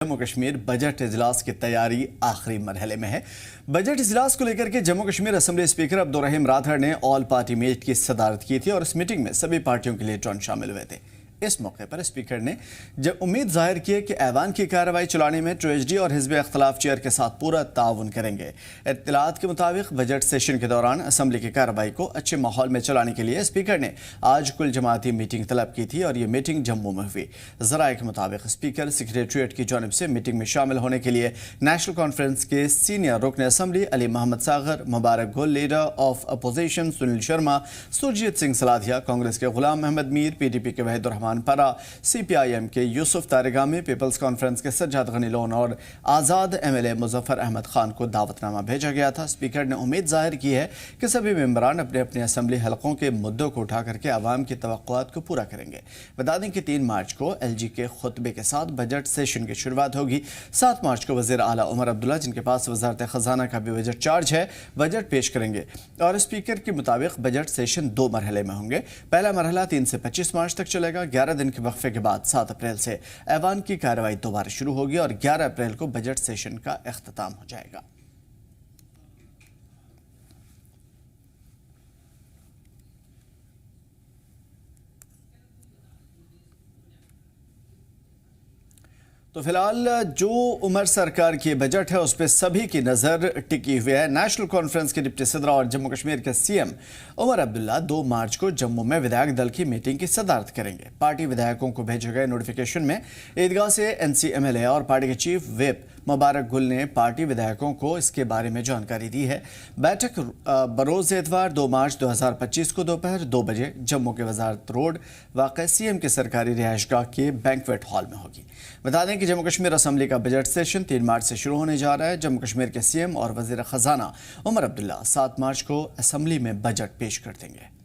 Jammu Kashmir budget इजलास की तैयारी आखिरी मरहले में है। बजट इजलास को लेकर के जम्मू कश्मीर असेंबली स्पीकर अब्दुर्रहीम राठौड़ ने ऑल पार्टी मीट की सदारत की थी और इस मीटिंग में सभी पार्टियों के लीडर शामिल हुए थे। इस मौके पर स्पीकर ने जब उम्मीद जाहिर की कि ऐवान की कार्रवाई चलाने में ट्रेजडी और हिज़्ब इख्तिलाफ चेयर के साथ पूरा ताउन करेंगे। इत्तलात के मुताबिक बजट सेशन के दौरान असेंबली की कार्रवाई को अच्छे माहौल में चलाने के लिए स्पीकर ने आज कुल जमाती मीटिंग तलब की थी और ये मीटिंग जम्मू में हुई। ज़राए के मुताबिक स्पीकर सेक्रेटरीट की जानिब से मीटिंग में शामिल होने के लिए नेशनल कॉन्फ्रेंस के सीनियर रुकन assembly Ali Mohammad Sagar, Mubarak Gul leader of opposition Sunil Sharma, Surjit Singh Slathia, Congress के गुलाम अहमद मीर, PDP के वहीदुर रहमान परा, CPIM के यूसुफ तारिगामी, पीपल्स कॉन्फ्रेंस के सज्जाद गनी लोन और आज़ाद MLA मुजफ्फर अहमद खान को दावतनामा भेजा गया था। स्पीकर ने उम्मीद जाहिर की है कि सभी मेंबरान अपने अपने असेंबली हलकों के मुद्दों को उठा करके आवाम की तवक्कुआत को पूरा करेंगे। बता दें कि 3 मार्च को LG के खुतबे के साथ बजट सेशन की शुरुआत होगी। 7 मार्च को वज़ीर आला उमर अब्दुल्ला, जिनके पास वज़ारत ख़जाना का भी बजट चार्ज है, बजट पेश करेंगे और स्पीकर के मुताबिक बजट सेशन 2 मरहले में होंगे। पहला मरहला 3 से 25 मार्च तक चलेगा। 11 दिन के वक्फे के बाद 7 अप्रैल से ऐवान की कार्रवाई दोबारा शुरू होगी और 11 अप्रैल को बजट सेशन का इख्तिताम हो जाएगा। तो फिलहाल जो उमर सरकार की बजट है उस पर सभी की नज़र टिकी हुई है। नेशनल कॉन्फ्रेंस के डिप्टी सदर और जम्मू कश्मीर के CM उमर अब्दुल्ला 2 मार्च को जम्मू में विधायक दल की मीटिंग की सदारत करेंगे। पार्टी विधायकों को भेजे गए नोटिफिकेशन में ईदगाह से NC MLA और पार्टी के चीफ व्हिप मुबारक गुल ने पार्टी विधायकों को इसके बारे में जानकारी दी है। बैठक बरोज़ इतवार 2 मार्च 2025 को दोपहर 2 बजे जम्मू के वजारत रोड वाक़ CM के सरकारी रिहायशगाह के बैंक्वेट हॉल में होगी। बता दें कि जम्मू कश्मीर असेंबली का बजट सेशन 3 मार्च से शुरू होने जा रहा है। जम्मू कश्मीर के CM और वज़ीर ख़जाना उमर अब्दुल्ला 7 मार्च को असेंबली में बजट पेश कर देंगे।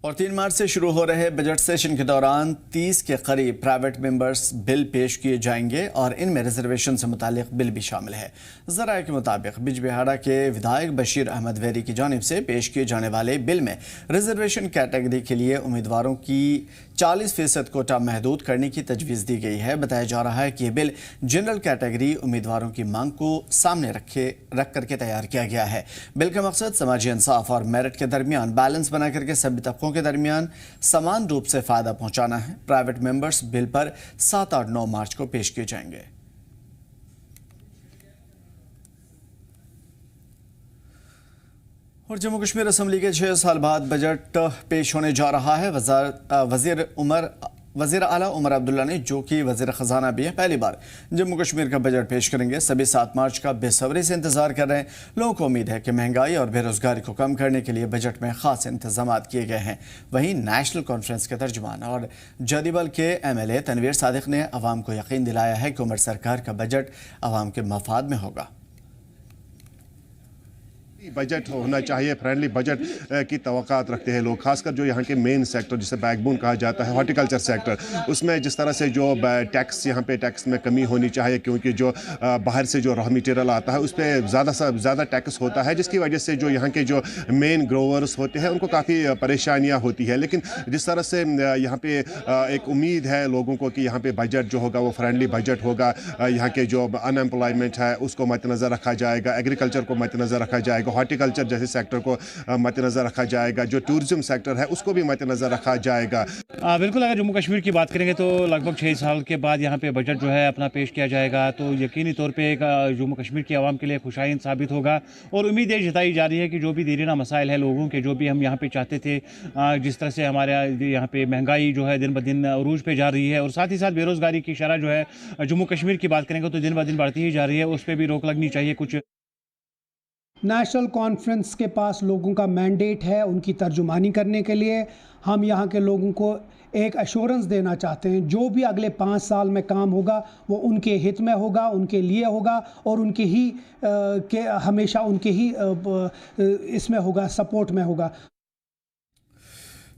और 3 मार्च से शुरू हो रहे बजट सेशन के दौरान 30 के करीब प्राइवेट मेंबर्स बिल पेश किए जाएंगे और इनमें रिजर्वेशन से मुतालिक बिल भी शामिल है। ज़राए के मुताबिक बिजबिहाड़ा के विधायक बशीर अहमद वेरी की जानिब से पेश किए जाने वाले बिल में रिजर्वेशन कैटेगरी के लिए उम्मीदवारों की 40% कोटा महदूद करने की तजवीज़ दी गई है। बताया जा रहा है कि यह बिल जनरल कैटेगरी उम्मीदवारों की मांग को सामने रख करके तैयार किया गया है। बिल का मकसद समाजी इंसाफ और मेरिट के दरमियान बैलेंस बना करके सभी तबकों के दरमियान समान रूप से फ़ायदा पहुंचाना है। प्राइवेट मेंबर्स बिल पर 7 और 9 मार्च को पेश किए जाएंगे। और जम्मू कश्मीर असेंबली के 6 साल बाद बजट पेश होने जा रहा है। वज़ीर आला उमर अब्दुल्ला ने, जो कि वज़ीर ख़जाना भी है, पहली बार जम्मू कश्मीर का बजट पेश करेंगे। सभी 7 मार्च का बेसब्री से इंतज़ार कर रहे हैं। लोगों को उम्मीद है कि महंगाई और बेरोज़गारी को कम करने के लिए बजट में ख़ास इंतजाम किए गए हैं। वहीं नेशनल कॉन्फ्रेंस के तर्जुमान और जदीबल के MLA तनवीर सादिक ने अवाम को यकीन दिलाया है कि उमर सरकार का बजट अवाम के मफाद में होगा। बजट होना चाहिए, फ्रेंडली बजट की तवक्कात रखते हैं लोग, खासकर जो यहाँ के मेन सेक्टर जिसे बैकबोन कहा जाता है, हॉर्टिकल्चर सेक्टर, उसमें जिस तरह से जो टैक्स यहाँ पे टैक्स में कमी होनी चाहिए, क्योंकि जो बाहर से जो रॉ मटेरियल आता है उस पर ज़्यादा टैक्स होता है, जिसकी वजह से जो यहाँ के जो मेन ग्रोवर्स होते हैं उनको काफ़ी परेशानियाँ होती है। लेकिन जिस तरह से यहाँ पे एक उम्मीद है लोगों को कि यहाँ पे बजट जो होगा वो फ्रेंडली बजट होगा, यहाँ के जो अनएम्प्लॉयमेंट है उसको मद्देनज़र रखा जाएगा, एग्रीकल्चर को मद्देनज़र रखा जाएगा, हॉर्टिकल्चर जैसे सेक्टर को मद्देनजर रखा जाएगा, जो टूरिज्म सेक्टर है उसको भी मद्देनजर रखा जाएगा। बिल्कुल, अगर जम्मू कश्मीर की बात करेंगे तो लगभग 6 साल के बाद यहाँ पे बजट जो है अपना पेश किया जाएगा, तो यकीनी तौर पे जम्मू कश्मीर की आवाम के लिए खुशाइन साबित होगा। और उम्मीद ये जताई जा रही है कि जो भी देरीना मसाइल है लोगों के, जो भी हम यहाँ पे चाहते थे, जिस तरह से हमारे यहाँ पे महंगाई जो है दिन ब दिन अरूज पे जा रही है और साथ ही साथ बेरोज़गारी की शरह जो है जम्मू कश्मीर की बात करेंगे तो दिन ब दिन बढ़ती ही जा रही है, उस पर भी रोक लगनी चाहिए। कुछ नेशनल कॉन्फ्रेंस के पास लोगों का मैंडेट है उनकी तर्जुमानी करने के लिए। हम यहाँ के लोगों को एक एश्योरेंस देना चाहते हैं, जो भी अगले 5 साल में काम होगा वो उनके हित में होगा, उनके लिए होगा और उनके ही हमेशा उनके ही इसमें होगा, सपोर्ट में होगा।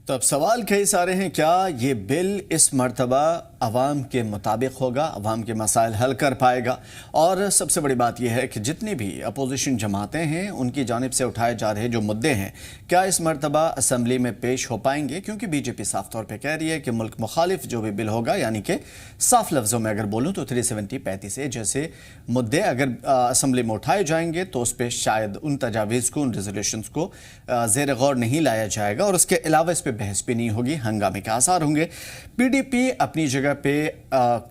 तो अब सवाल कई सारे हैं, क्या ये बिल इस मर्तबा अवाम के मुताबिक होगा, अवाम के मसाइल हल कर पाएगा? और सबसे बड़ी बात यह है कि जितनी भी अपोजिशन जमातें हैं उनकी जानिब से उठाए जा रहे जो मुद्दे हैं, क्या इस मर्तबा असम्बली में पेश हो पाएंगे? क्योंकि बीजेपी साफ तौर पर कह रही है कि मुल्क मुखालिफ जो भी बिल होगा, यानी कि साफ लफ्ज़ों में अगर बोलूँ तो 370-35 जैसे मुद्दे अगर असम्बली में उठाए जाएंगे तो उस पर शायद उन तजावीज़ को, उन रेजोल्यूशंस को ज़ेर गौर नहीं लाया जाएगा और उसके अलावा इस पर बहस भी नहीं होगी, हंगामे के आसार होंगे। पीडीपी अपनी जगह पे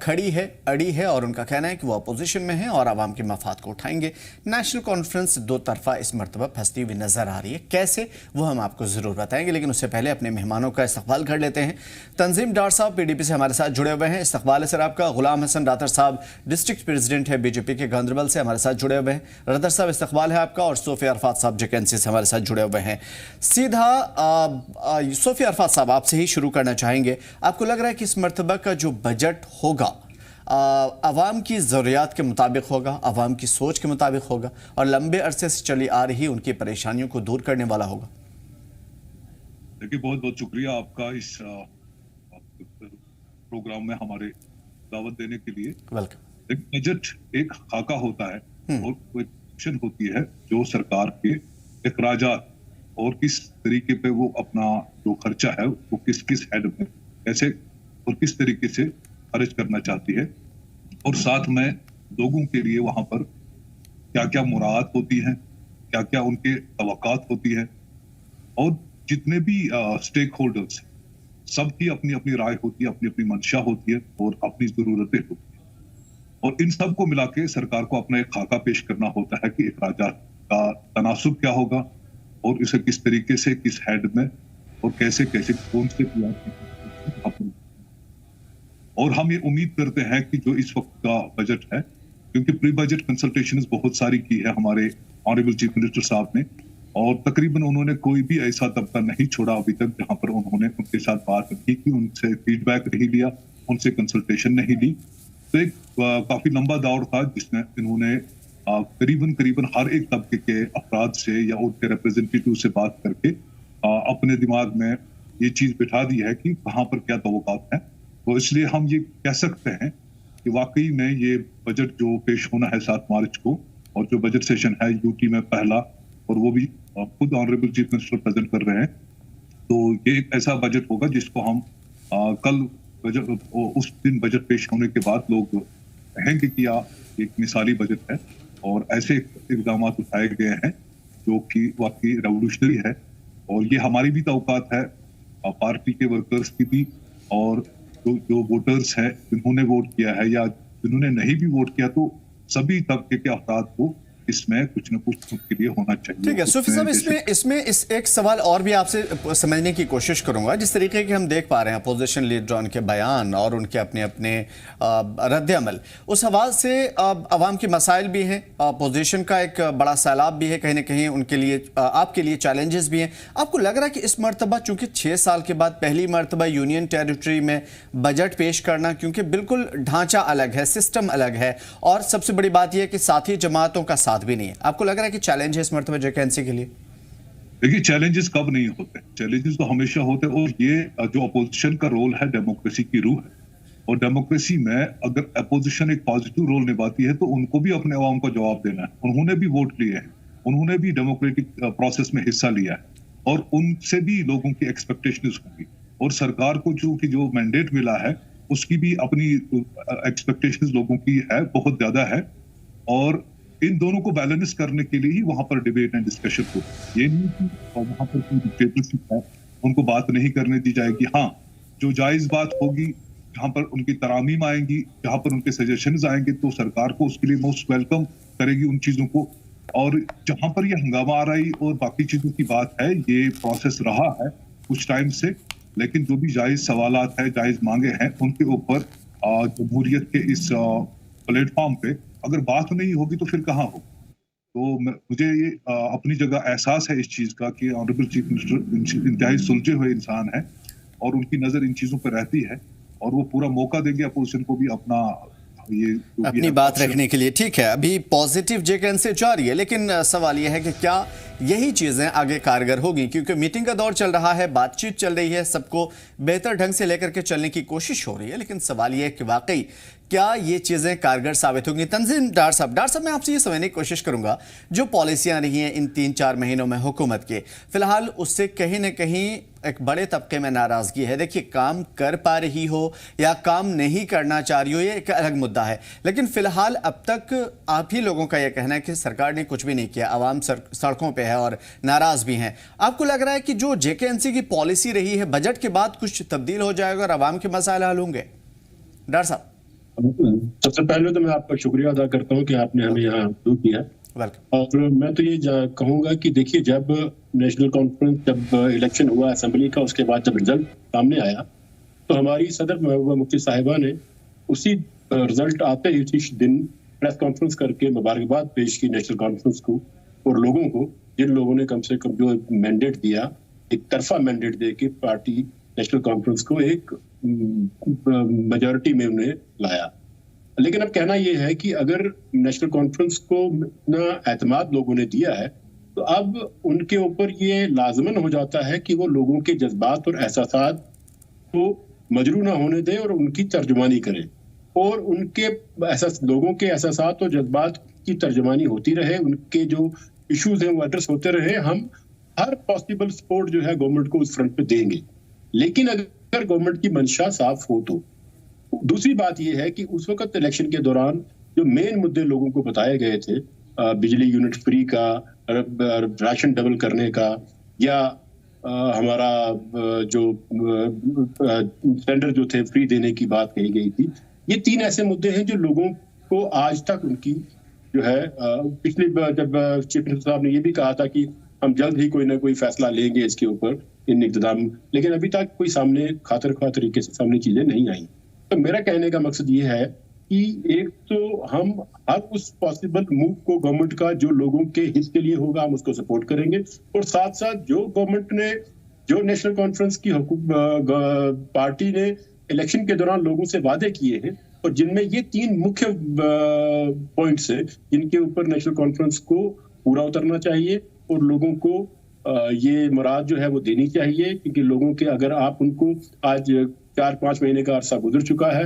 खड़ी है, अड़ी है और उनका कहना है कि वो अपोजिशन में है और आवाम के मफाद को उठाएंगे। नेशनल कॉन्फ्रेंस दो तरफा इस मरतबा फंसती हुई नजर आ रही है, कैसे वो हम आपको जरूर बताएंगे, लेकिन उससे पहले अपने मेहमानों का इस्तकबाल कर लेते हैं। तंजीम डार साहब पीडीपी से हमारे साथ जुड़े हुए हैं, इस्तकबाल है सर आपका। गुलाम हसन रादर साहब डिस्ट्रिक्ट प्रेसिडेंट है बीजेपी के गांधरबल से, हमारे साथ जुड़े हुए हैं। रादर साहब इस्तकबाल है आपका। और सोफिया अरफात साहब जेकेएनसी से हमारे साथ जुड़े हुए हैं। सीधा सोफिया अरफात साहब आपसे ही शुरू करना चाहेंगे, आपको लग रहा है कि इस मरतबा का जो बजट होगा आवाम की ज़रूरियात के मुताबिक होगा, आवाम की सोच के मुताबिक होगा और लंबे अरसे से चली आ रही उनकी परेशानियों को दूर करने वाला होगा? देखिए, बहुत बहुत शुक्रिया आपका इस प्रोग्राम में हमारे दावत देने के लिए। वेलकम। एक बजट एक खाका होता है और एक मिशन होती है जो सरकार के अखराजात और किस तरीके पे वो अपना जो खर्चा है वो किस किस हेड में कैसे और किस तरीके से खर्च करना चाहती है, और साथ में लोगों के लिए वहां पर क्या क्या मुराद होती है, क्या क्या उनके तवक्कात होती है, और जितने भी स्टेक होल्डर्स सबकी अपनी अपनी राय होती है, अपनी अपनी मंशा होती है और अपनी जरूरतें होती है, और इन सब को मिला के सरकार को अपना एक खाका पेश करना होता है कि अखराजात का तनासुब क्या होगा और इसे किस तरीके से किस हेड में और कैसे कैसे कौन से और हम ये उम्मीद करते हैं कि जो इस वक्त का बजट है, क्योंकि प्री बजट कंसल्टेशंस बहुत सारी की है हमारे ऑनरेबल चीफ मिनिस्टर साहब ने, और तकरीबन उन्होंने कोई भी ऐसा तबका नहीं छोड़ा अभी तक जहां पर उन्होंने उनके साथ बात नहीं की, उनसे फीडबैक नहीं लिया, उनसे कंसल्टेशन नहीं ली। तो एक काफी लंबा दौर था जिसमें इन्होंने करीबन हर एक तबके के अफराद से या उनके रिप्रेजेंटेटिव से बात करके अपने दिमाग में ये चीज बिठा दी है कि कहाँ पर क्या तवक्कात है। तो इसलिए हम ये कह सकते हैं कि वाकई में ये बजट जो पेश होना है 7 मार्च को, और जो बजट सेशन है यूटी में पहला, और वो भी खुद ऑनरेबल चीफ मिनिस्टर प्रेजेंट कर रहे हैं, तो ये एक ऐसा बजट होगा जिसको हम कल बजट उस दिन बजट पेश होने के बाद लोग कहेंगे कि एक मिसाली बजट है और ऐसे इक़दाम उठाए गए हैं जो कि वाकई रेवोल्यूशनरी है। और ये हमारी भी तवक्कात है, पार्टी के वर्कर्स की भी, और जो वोटर्स हैं जिन्होंने वोट किया है या जिन्होंने नहीं भी वोट किया, तो सभी तबके के अफराद को इसमें कुछ न कुछ उनके लिए होना चाहिए। ठीक है सूफी साहब, इसमें एक सवाल और भी आपसे समझने की कोशिश करूंगा। जिस तरीके के हम देख पा रहे हैं अपोजिशन लीडर उनके बयान और उनके अपने अपने रद्द अमल, उस हवाले से अवाम के मसाइल भी हैं, अपोजिशन का एक बड़ा सैलाब भी है, कहीं ना कहीं उनके लिए आपके लिए चैलेंजेस भी हैं। आपको लग रहा है कि इस मरतबा चूंकि 6 साल के बाद पहली मरतबा यूनियन टेरिटरी में बजट पेश करना, क्योंकि बिल्कुल ढांचा अलग है, सिस्टम अलग है, और सबसे बड़ी बात यह है कि साथी जमातों का साथ भी नहीं है, आपको लग रहा है कि चैलेंज है इस मरतबा जेकेएनसी के लिए? देखिए, चैलेंजेस कब नहीं होते, चैलेंजेस तो हमेशा होते हैं, और ये जो अपोजिशन का रोल है डेमोक्रेसी की रूह है, और डेमोक्रेसी में अगर अपोजिशन एक पॉजिटिव रोल निभाती है तो उनको भी अपने अवाम को जवाब देना है। उन्होंने भी वोट लिए हैं, उन्होंने भी डेमोक्रेटिक प्रोसेस में हिस्सा लिया है, और उनसे भी लोगों की एक्सपेक्टेशंस होंगी, और सरकार को जो मैंडेट मिला है उसकी भी अपनी एक्सपेक्टेशंस लोगों की है, बहुत ज्यादा है, और इन दोनों को बैलेंस करने के लिए ही वहां पर डिबेट एंड डिस्कशन हो। ये नहीं कि वहां पर कोई डिक्टेटरशिप है उनको बात नहीं करने दी जाएगी। हाँ, जो जायज बात होगी, जहां पर उनकी तरामीम आएंगी, जहां पर उनके सजेशंस आएंगे, तो सरकार को उसके लिए मोस्ट वेलकम करेगी उन चीजों को। और जहां पर ये हंगामा आ रही और बाकी चीजों की बात है, ये प्रोसेस रहा है कुछ टाइम से, लेकिन जो भी जायज सवालात है, जायज मांगे हैं, उनके ऊपर जमहूरियत के इस प्लेटफॉर्म पे अगर बात नहीं होगी तो फिर कहाँ हो। तो मुझे ये अपनी जगह एहसास है इस चीज का कि ऑनरेबल चीफ मिनिस्टर इंतहाई सुलझे हुए इंसान है और उनकी नजर इन चीजों पर रहती है, और वो पूरा मौका देंगे अपोजिशन को भी अपना ये जो भी अपनी है, बात option- रखने के लिए। ठीक है, अभी पॉजिटिव जेकेएनसी जारी है, लेकिन सवाल यह है कि क्या यही चीजें आगे कारगर होगी, क्योंकि मीटिंग का दौर चल रहा है, बातचीत चल रही है, सबको बेहतर ढंग से लेकर के चलने की कोशिश हो रही है, लेकिन सवाल यह है कि वाकई क्या ये चीजें कारगर साबित होंगी। तंजीम डार साहब, मैं आपसे ये समझने की कोशिश करूंगा, जो पॉलिसियां रही हैं इन 3-4 महीनों में हुकूमत के, फिलहाल उससे कहीं ना कहीं एक बड़े तबके में नाराजगी है। देखिए, काम कर पा रही हो या काम नहीं करना चाह रही हो, ये एक अलग मुद्दा है, लेकिन फिलहाल अब तक आप ही लोगों का यह कहना है कि सरकार ने कुछ भी नहीं किया, आवाम सड़कों पे है और नाराज भी हैं। आपको लग रहा है कि जो जेकेएनसी की पॉलिसी रही है, बजट के बाद कुछ तब्दील हो जाएगा और आवाम के मसाइल हल होंगे? डार साहब, सबसे पहले तो मैं आपका शुक्रिया अदा करता हूं कि आपने हमें यहाँ शुरू किया। और मैं तो ये कहूंगा कि देखिए, जब नेशनल कॉन्फ्रेंस, जब इलेक्शन हुआ असेंबली का, उसके बाद जब रिजल्ट सामने आया, तो हमारी सदर महबूबा मुफ्ती साहिबा ने उसी रिजल्ट आते ही उसी दिन प्रेस कॉन्फ्रेंस करके मुबारकबाद पेश की नेशनल कॉन्फ्रेंस को और लोगों को, जिन लोगों ने कम से कम जो मैंडेट दिया, एक तरफा मैंडेट दे के पार्टी नेशनल कॉन्फ्रेंस को एक मेजॉरिटी में उन्हें लाया। लेकिन अब कहना यह है कि अगर नेशनल कॉन्फ्रेंस को इतना एतमाद लोगों ने दिया है, तो अब उनके ऊपर ये लाजमन हो जाता है कि वो लोगों के जज्बात और एहसासात को मजरू ना होने दें और उनकी तर्जुमानी करें, और उनके लोगों के एहसासात और जज्बात की तर्जुमानी होती रहे, उनके जो इश्यूज हैं वो एड्रेस होते रहे। हम हर पॉसिबल सपोर्ट जो है गवर्नमेंट को उस फ्रंट पे देंगे, लेकिन अगर गवर्नमेंट की मंशा साफ हो तो। दूसरी बात यह है कि उस वक्त इलेक्शन के दौरान जो मेन मुद्दे लोगों को बताए गए थे, बिजली यूनिट फ्री का, राशन डबल करने का, या हमारा जो सिलेंडर जो थे फ्री देने की बात कही गई थी, ये 3 ऐसे मुद्दे हैं जो लोगों को आज तक उनकी जो है, पिछली जब चीफ मिनिस्टर साहब ने ये भी कहा था कि हम जल्द ही कोई ना कोई फैसला लेंगे इसके ऊपर, इन इक़्तिदाम, लेकिन अभी तक कोई सामने खातिर ख्वाह तरीके से सामने चीजें नहीं आई। तो मेरा कहने का मकसद ये है कि एक तो हम हर उस पॉसिबल मूव को गवर्नमेंट का जो लोगों के हित के लिए होगा, हम उसको सपोर्ट करेंगे, और साथ साथ जो गवर्नमेंट ने, जो नेशनल कॉन्फ्रेंस की पार्टी ने इलेक्शन के दौरान लोगों से वादे किए हैं, और जिनमें ये 3 मुख्य पॉइंट्स हैं जिनके ऊपर नेशनल कॉन्फ्रेंस को पूरा उतरना चाहिए और लोगों को ये मुराद जो है वो देनी चाहिए। क्योंकि लोगों के, अगर आप उनको आज 4-5 महीने का अरसा गुजर चुका है,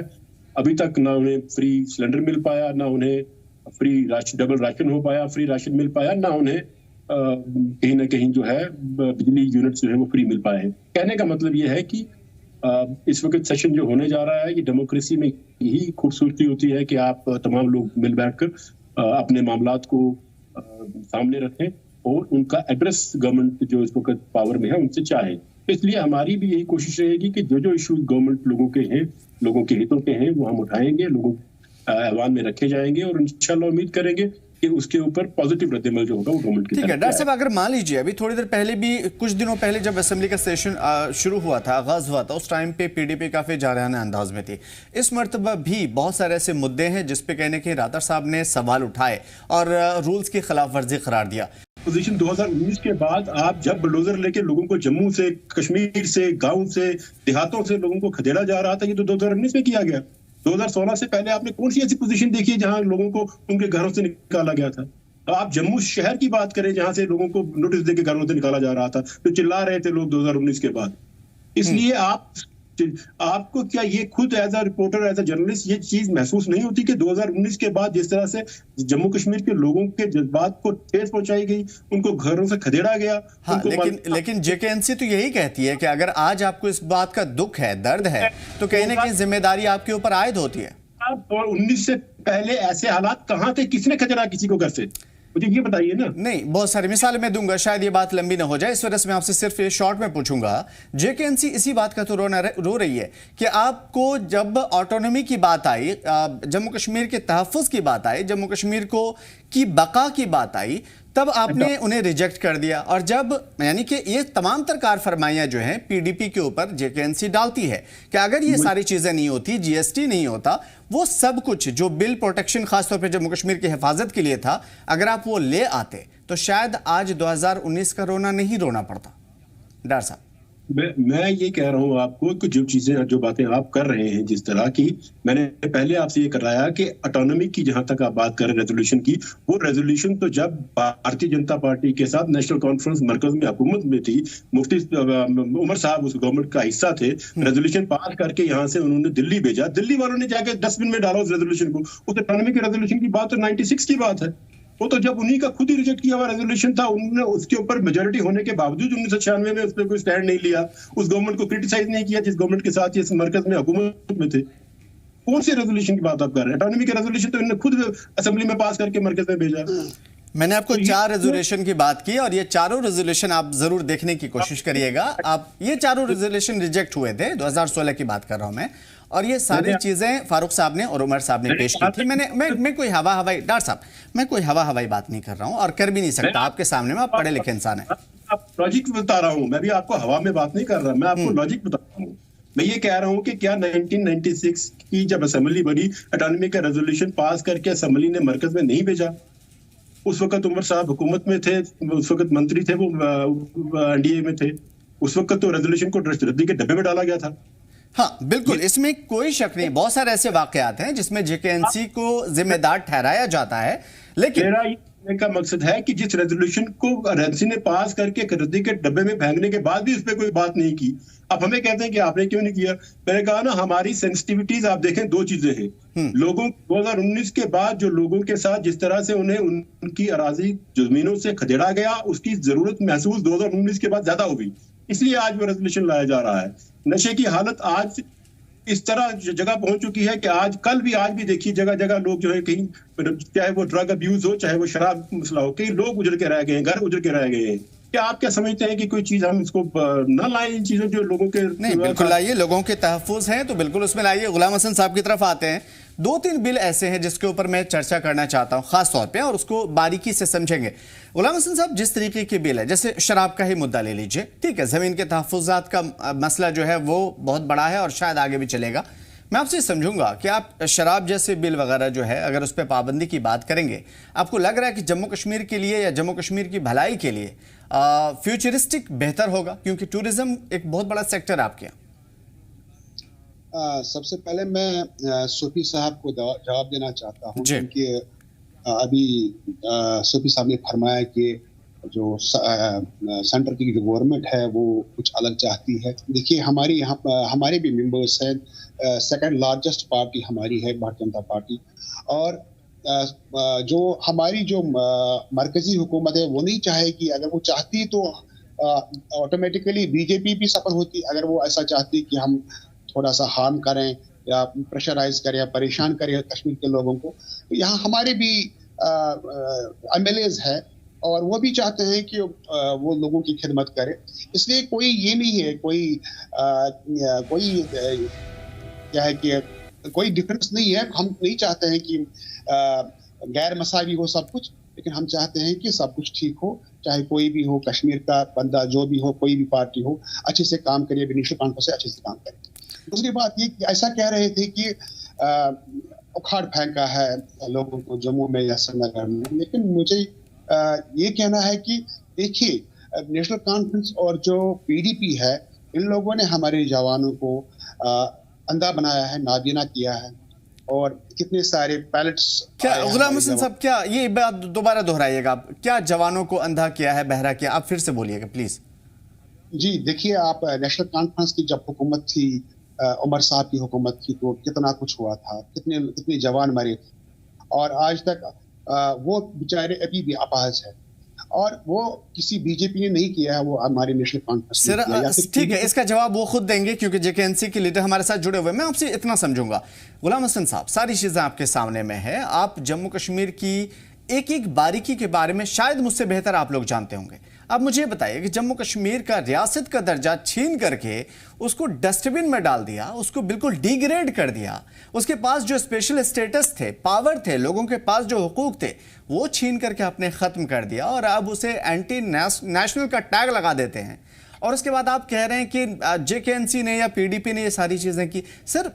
अभी तक ना उन्हें फ्री सिलेंडर मिल पाया, ना उन्हें फ्री डबल राशन हो पाया, फ्री राशन मिल पाया, ना उन्हें कहीं ना कहीं जो है बिजली यूनिट जो है वो फ्री मिल पाए हैं। कहने का मतलब ये है कि इस वक्त सेशन जो होने जा रहा है, ये डेमोक्रेसी में यही खूबसूरती होती है कि आप तमाम लोग मिल बैठकर अपने मामलात को सामने रखें और उनका एड्रेस गवर्नमेंट जो इस वक्त पावर में है उनसे चाहे। इसलिए हमारी भी यही कोशिश रहेगी कि जो जो इश्यूज गवर्नमेंट लोगों के हैं, लोगों के हितों के हैं, वो हम उठाएंगे, लोगों अहवान में रखे जाएंगे, और इंशाल्लाह उम्मीद करेंगे कि उसके ऊपर पॉजिटिव रद्दमल जो होगा वो गवर्नमेंट की। ठीक है डॉक्टर साहब, अगर मान लीजिए अभी थोड़ी देर पहले भी, कुछ दिनों पहले जब असेंबली का सेशन शुरू हुआ था, आगाज हुआ था, उस टाइम पे पीडीपी काफी जारहाना अंदाज में थी। इस मरतबा भी बहुत सारे ऐसे मुद्दे हैं जिसपे कहने के रादर साहब ने सवाल उठाए और रूल्स की खिलाफ वर्जी करार दिया। पोजीशन 2019 के बाद आप जब बुलडोजर लेके लोगों को जम्मू से, कश्मीर से, गांव से, देहातों से लोगों को खदेड़ा जा रहा था, ये तो 2019 में किया गया। 2016 से पहले आपने कौन सी ऐसी पोजीशन देखी है जहां लोगों को उनके घरों से निकाला गया था? आप जम्मू शहर की बात करें जहां से लोगों को नोटिस देके घरों से निकाला जा रहा था, तो चिल्ला रहे थे लोग 2019 के बाद। इसलिए आपको क्या ये खुद as a reporter, as a journalist ये चीज महसूस नहीं होती कि 2019 के बाद जिस तरह से जम्मू कश्मीर के लोगों के जज्बात को ठेस पहुंचाई गई, उनको घरों से खदेड़ा गया? हाँ, लेकिन जेकेएनसी तो यही कहती है कि अगर आज आपको इस बात का दुख है, दर्द है, तो कहीं ना कहीं जिम्मेदारी आपके ऊपर आयद होती है। 2019 से पहले ऐसे हालात कहां थे? किसने खदेड़ा किसी को घर से? मुझे ये बताइए ना। नहीं, बहुत सारी मिसालें मैं दूंगा, शायद ये बात लंबी ना हो जाए, इस वजह से मैं आपसे सिर्फ ये शॉर्ट में पूछूंगा। जेकेएनसी इसी बात का तो रो रही है कि आपको जब ऑटोनॉमी की बात आई, जम्मू कश्मीर के तहफ्फुज की बात आई, जम्मू कश्मीर को की बका की बात आई, तब आपने उन्हें रिजेक्ट कर दिया। और जब, यानी कि ये तमाम तरकार फरमाइयां जो हैं पीडीपी के ऊपर जेकेएनसी डालती है कि अगर ये सारी चीजें नहीं होती, जीएसटी नहीं होता, वो सब कुछ जो बिल प्रोटेक्शन खासतौर पर जम्मू कश्मीर की हिफाजत के लिए था, अगर आप वो ले आते तो शायद आज 2019 का रोना नहीं रोना पड़ता। डॉक्टर साहब, मैं ये कह रहा हूँ आपको कि जो चीजें जो बातें आप कर रहे हैं जिस तरह की, मैंने पहले आपसे ये कराया कि ऑटोनॉमी की जहां तक आप बात कर रहे हैं रेजोल्यूशन की, वो रेजोल्यूशन तो जब भारतीय जनता पार्टी के साथ नेशनल कॉन्फ्रेंस मरकज में हुकूमत में थी, मुफ्ती उमर साहब उस गवर्नमेंट का हिस्सा थे, रेजोल्यूशन पास करके यहाँ से उन्होंने दिल्ली भेजा, दिल्ली वालों ने जाकर डस्टबिन में डाला उस रेजोल्यूशन को। उस ऑटोनॉमी के रेजोल्यूशन की बात तो 96 की बात है, वो तो जब उन्हीं का खुद ही रिजेक्ट किया हुआ रेजोल्यूशन था, उन्होंने उसके ऊपर मेजोरिटी होने के बावजूद 1996 में उस पर कोई स्टैंड नहीं लिया, उस गवर्नमेंट को क्रिटिसाइज नहीं किया जिस गवर्नमेंट के साथ ये मरकज में हुकूमत में थे। कौन सी रेजोल्यूशन की बात आप कर रहे हैं? ऑटोनॉमी के रेजोल्यूशन तो इन्होंने खुद असेंबली में पास करके मरकज में भेजा। मैंने आपको 4 रेजोल्यूशन की बात की और ये चारों रेजोल्यूशन आप जरूर देखने की कोशिश करिएगा। आप ये चारों रेजोल्यूशन रिजेक्ट हुए थे, 2016 की बात कर रहा हूं मैं, और ये सारी चीजें फारूक साहब ने और उमर साहब ने पेश की थी। मैं कोई हवाई डॉक्टर साहब, मैं कोई हवाई बात नहीं कर रहा हूं और कर भी नहीं सकता आपके सामने में, आप पढ़े लिखे इंसान हैं। आप लॉजिक बता रहा हूं, मैं भी आपको हवा में बात नहीं कर रहा, मैं आपको लॉजिक बता रहा हूं। मैं ये कह रहा हूं कि क्या 1996 की जब असेंबली बनी, ऑटोनॉमी का रेजोल्यूशन पास करके असेंबली ने मरकज में नहीं भेजा? उस वक्त उमर साहब हुकूमत में थे, उस वक्त मंत्री थे, वो एनडीए में थे, उस वक्त तो रेजोल्यूशन को रद्दी के डब्बे में डाला गया था। हाँ बिल्कुल, इसमें कोई शक नहीं। बहुत सारे ऐसे वाकयात हैं जिसमें जेकेएनसी को जिम्मेदार ठहराया जाता है, लेकिन मेरा ये का मकसद है कि जिस रेजोल्यूशन को रेंसी ने पास करके रद्दी के डब्बे में फेंकने के बाद भी उस पर कोई बात नहीं की, अब हमें कहते हैं कि आपने क्यों नहीं किया। मैंने कहा ना, हमारी सेंसिटिविटीज आप देखें, 2 चीजें हैं। लोगों 2019 के बाद जो लोगों के साथ जिस तरह से उन्हें उनकी अराजी जमीनों से खदेड़ा गया, उसकी जरूरत महसूस 2019 के बाद ज्यादा हो गई, इसलिए आज वो रेजोल्यूशन लाया जा रहा है। नशे की हालत आज इस तरह जगह पहुंच चुकी है कि आज भी देखिए जगह जगह लोग जो है, कहीं चाहे वो ड्रग अब्यूज हो, चाहे वो शराब मसला हो, कई लोग उजड़ के रह गए हैं, घर उजड़ के रह गए हैं। क्या आप क्या समझते हैं कि कोई चीज हम इसको न लाएं, इन चीजों जो लोगों के? नहीं, बिल्कुल लाइए, लोगों के तहफ्फुज़ हैं तो बिल्कुल उसमें लाइए। गुलाम हसन साहब की तरफ आते हैं। 2-3 बिल ऐसे हैं जिसके ऊपर मैं चर्चा करना चाहता हूं खास तौर पे, और उसको बारीकी से समझेंगे। गुलाम हसन साहब, जिस तरीके की बिल है, जैसे शराब का ही मुद्दा ले लीजिए, ठीक है, जमीन के तहफ्फुज़ात का मसला जो है वो बहुत बड़ा है और शायद आगे भी चलेगा। मैं आपसे समझूंगा कि आप शराब जैसे बिल वगैरह जो है, अगर उस पर पाबंदी की बात करेंगे, आपको लग रहा है कि जम्मू कश्मीर के लिए या जम्मू कश्मीर की भलाई के लिए फ्यूचरिस्टिक बेहतर होगा, क्योंकि टूरिज्म एक बहुत बड़ा सेक्टर आपके यहाँ? सबसे पहले मैं सूफी साहब को जवाब देना चाहता हूँ, क्योंकि अभी सूफी साहब ने फरमाया कि जो सेंटर की जो गवर्नमेंट है वो कुछ अलग चाहती है। देखिए, हमारे यहाँ हमारे भी मेंबर्स हैं, सेकंड लार्जेस्ट पार्टी हमारी है भारतीय जनता पार्टी, और जो हमारी जो मरकजी हुकूमत है वो नहीं चाहेगी। अगर वो चाहती तो ऑटोमेटिकली बीजेपी भी सफल होती। अगर वो ऐसा चाहती कि हम थोड़ा सा हार्म करें या प्रेशराइज करें या परेशान करें कश्मीर के लोगों को, तो यहाँ हमारे भी एमएलएज है और वो भी चाहते हैं कि वो लोगों की खिदमत करे। इसलिए कोई ये नहीं है, कोई क्या है कि कोई डिफरेंस नहीं है। हम नहीं चाहते हैं कि गैर मसावी हो सब कुछ, लेकिन हम चाहते हैं कि सब कुछ ठीक हो, चाहे कोई भी हो, कश्मीर का बंदा जो भी हो, कोई भी पार्टी हो, अच्छे से काम करे, नेशनल कॉन्फ्रेंस से अच्छे से काम करे। दूसरी बात ये, ऐसा कह रहे थे कि उखाड़ फेंका है लोगों को जम्मू में या श्रीनगर में, लेकिन मुझे ये कहना है कि देखिए, नेशनल कॉन्फ्रेंस और जो पीडीपी है, इन लोगों ने हमारे जवानों को अंधा बनाया है, नाबीना किया है, और कितने सारे पैलेट्स। क्या गुलाम हसन साहब, क्या ये बात दोबारा दोहराइएगा आप, क्या जवानों को अंधा किया है, बहरा किया? आप फिर से बोलिएगा प्लीज। जी देखिए, आप नेशनल कॉन्फ्रेंस की जब हुकूमत थी, उमर साहब की हुकूमत थी, तो कितना कुछ हुआ था, कितने जवान मरे थे, और आज तक वो बेचारे अभी भी अपाहज है, और वो किसी बीजेपी ने नहीं किया है, वो हमारे नेशनल कॉन्फ्रेंस। ठीक है, इसका जवाब वो खुद देंगे क्योंकि जेकेएनसी के लीडर हमारे साथ जुड़े हुए। मैं आपसे इतना समझूंगा, गुलाम हसन साहब, सारी चीजें आपके सामने में है, आप जम्मू कश्मीर की एक एक बारीकी के बारे में शायद मुझसे बेहतर आप लोग जानते होंगे। अब मुझे बताइए कि जम्मू कश्मीर का रियासत का दर्जा छीन करके उसको डस्टबिन में डाल दिया, उसको बिल्कुल डिग्रेड कर दिया, उसके पास जो स्पेशल स्टेटस थे, पावर थे, लोगों के पास जो हुकूक थे, वो छीन करके आपने खत्म कर दिया, और अब उसे एंटी नेशनल का टैग लगा देते हैं। और उसके बाद आप कह रहे हैं कि जेकेएनसी ने या पीडीपी ने ये सारी चीजें की। सर,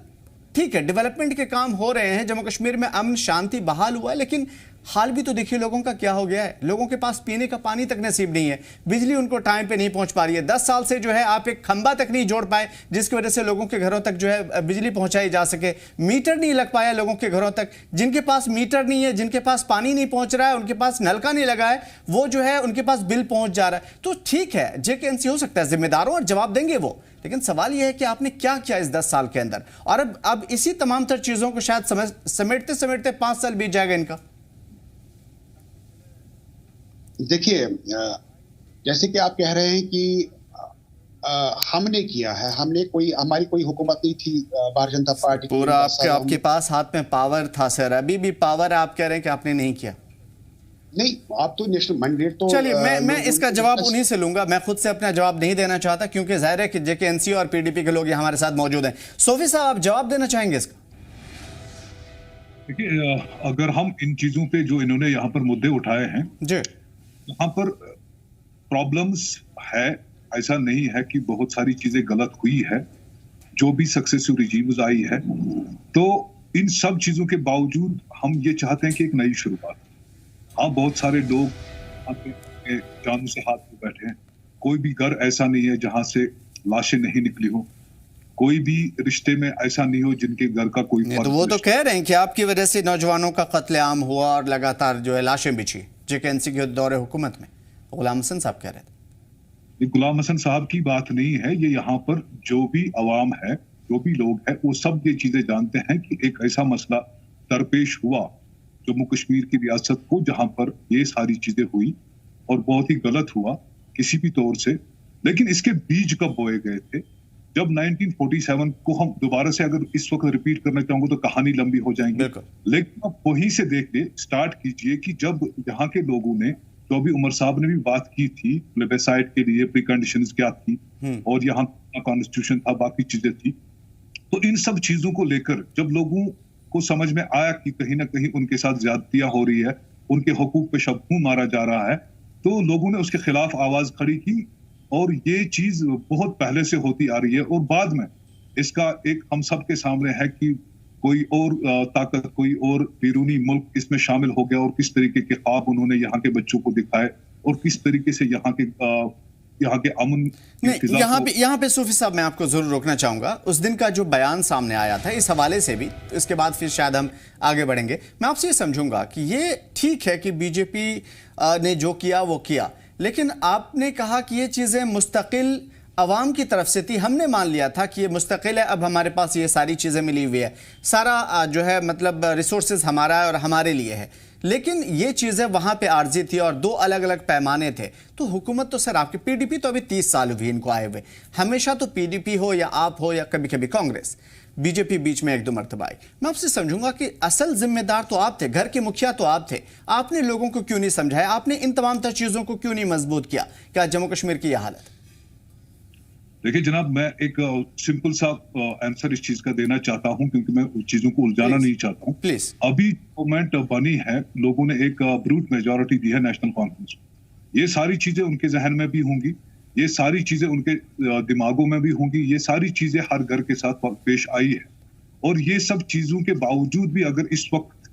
ठीक है, डेवलपमेंट के काम हो रहे हैं, जम्मू कश्मीर में अमन शांति बहाल हुआ है, लेकिन हाल भी तो देखिए लोगों का क्या हो गया है। लोगों के पास पीने का पानी तक नसीब नहीं है, बिजली उनको टाइम पे नहीं पहुंच पा रही है। 10 साल से जो है आप एक खंबा तक नहीं जोड़ पाए जिसकी वजह से लोगों के घरों तक जो है बिजली पहुंचाई जा सके। मीटर नहीं लग पाया लोगों के घरों तक। जिनके पास मीटर नहीं है, जिनके पास पानी नहीं पहुंच रहा है, उनके पास नलका नहीं लगा है, वो जो है उनके पास बिल पहुंच जा रहा है। तो ठीक है, JK-NC हो सकता है जिम्मेदारों और जवाब देंगे वो, लेकिन सवाल यह है कि आपने क्या किया इस 10 साल के अंदर। और अब इसी तमाम तर चीजों को शायद समेटते समेटते 5 साल बीत जाएगा इनका। देखिए, जैसे कि आप कह रहे हैं कि हमने किया है, हमारी कोई हुकूमत नहीं थी भारतीय जनता पार्टी की। पूरा आपके पास हाथ में पावर था सर, अभी भी पावर है, आप कह रहे हैं कि आपने नहीं किया। नहीं, आप तो नेशनल मैंडेट तो चलिए मैं इसका जवाब उन्हीं से लूंगा। मैं खुद से अपना जवाब नहीं देना चाहता क्योंकि जाहिर है कि JK-NC और PDP के लोग यहाँ हमारे साथ मौजूद हैं। सोफी साहब, आप जवाब देना चाहेंगे इसका? देखिए, अगर हम इन चीजों पे जो इन्होंने यहाँ पर मुद्दे उठाए हैं जी, यहाँ पर प्रॉब्लम्स है, ऐसा नहीं है कि बहुत सारी चीजें गलत हुई है जो भी सक्सेसिव रिजीम्स आई है। तो इन सब चीजों के बावजूद हम ये चाहते हैं कि एक नई शुरुआत। हाँ, बहुत सारे लोग जानू से हाथ में बैठे हैं। कोई भी घर ऐसा नहीं है जहां से लाशें नहीं निकली हो, कोई भी रिश्ते में ऐसा नहीं हो जिनके घर का कोई तो वो तो कह रहे हैं कि आपकी वजह से नौजवानों का कत्लेआम हुआ और लगातार जो है लाशें बिछी JK-NC के दौरे हुकूमत में। गुलाम हसन साहब कह रहे थे। गुलाम हसन साहब की बात नहीं है, ये यहाँ पर जो भी अवाम है, जो भी लोग हैं, वो सब ये चीजें जानते हैं कि एक ऐसा मसला दरपेश हुआ जम्मू कश्मीर की रियासत को जहां पर ये सारी चीजें हुई और बहुत ही गलत हुआ किसी भी तौर से। लेकिन इसके बीज कब बोए गए थे? जब 1947 को हम दोबारा से अगर इस वक्त रिपीट करना चाहूंगा तो कहानी लंबी हो जाएंगी, लेकिन आप वहीं से देखिए, स्टार्ट कीजिए कि जब यहाँ के लोगों ने, तो अभी उमर साहब ने भी बात की थी प्लेबेसाइट के लिए प्री कंडीशंस क्या थी और यहाँ कॉन्स्टिट्यूशन था, बाकी चीजें थी। तो इन सब चीजों को लेकर जब लोगों को समझ में आया कि कहीं ना कहीं उनके साथ ज्यादतियां हो रही है, उनके हकूक पे शबहू मारा जा रहा है, तो लोगों ने उसके खिलाफ आवाज खड़ी की। और ये चीज बहुत पहले से होती आ रही है और बाद में इसका एक हम सब के सामने है कि कोई और ताकत, कोई और बैरूनी मुल्क इसमें शामिल हो गया और किस तरीके के ख्वाब उन्होंने यहाँ के बच्चों को दिखाए और किस तरीके से यहाँ के अमन। यहाँ पे सूफी साहब मैं आपको जरूर रोकना चाहूंगा। उस दिन का जो बयान सामने आया था इस हवाले से भी, तो इसके बाद फिर शायद हम आगे बढ़ेंगे। मैं आपसे ये समझूंगा कि ये ठीक है कि BJP ने जो किया वो किया, लेकिन आपने कहा कि ये चीजें मुस्तकिल अवाम की तरफ से थी। हमने मान लिया था कि ये मुस्तकिल है, अब हमारे पास ये सारी चीजें मिली हुई है, सारा जो है मतलब रिसोर्सेज हमारा है और हमारे लिए है, लेकिन ये चीजें वहां पे आर्जी थी और 2 अलग अलग पैमाने थे। तो हुकूमत तो सर आपकी, PDP तो अभी 30 साल हुई इनको आए हुए, हमेशा तो PDP हो या आप हो या कभी कभी कांग्रेस, BJP बीच में 1-2 मरतबा आई। मैं आपसे समझूंगा कि असल जिम्मेदार तो आप थे, घर के मुखिया तो आप थे, आपने लोगों को क्यों नहीं समझाया? आपने इन तमाम तर चीजों को क्यों नहीं मजबूत किया? क्या जम्मू कश्मीर की यह हालत? देखिए जनाब, मैं एक सिंपल सा आंसर इस चीज का देना चाहता हूं क्योंकि मैं उस चीजों को उलझाना नहीं चाहता हूं। प्लीज। अभी गवर्नमेंट बनी है, लोगों ने एक ब्रूट मेजॉरिटी दी है नेशनल कॉन्फ्रेंस को। ये सारी चीजें उनके जहन में भी होंगी, ये सारी चीजें उनके दिमागों में भी होंगी, ये सारी चीजें हर घर के साथ पेश आई है। और ये सब चीजों के बावजूद भी अगर इस वक्त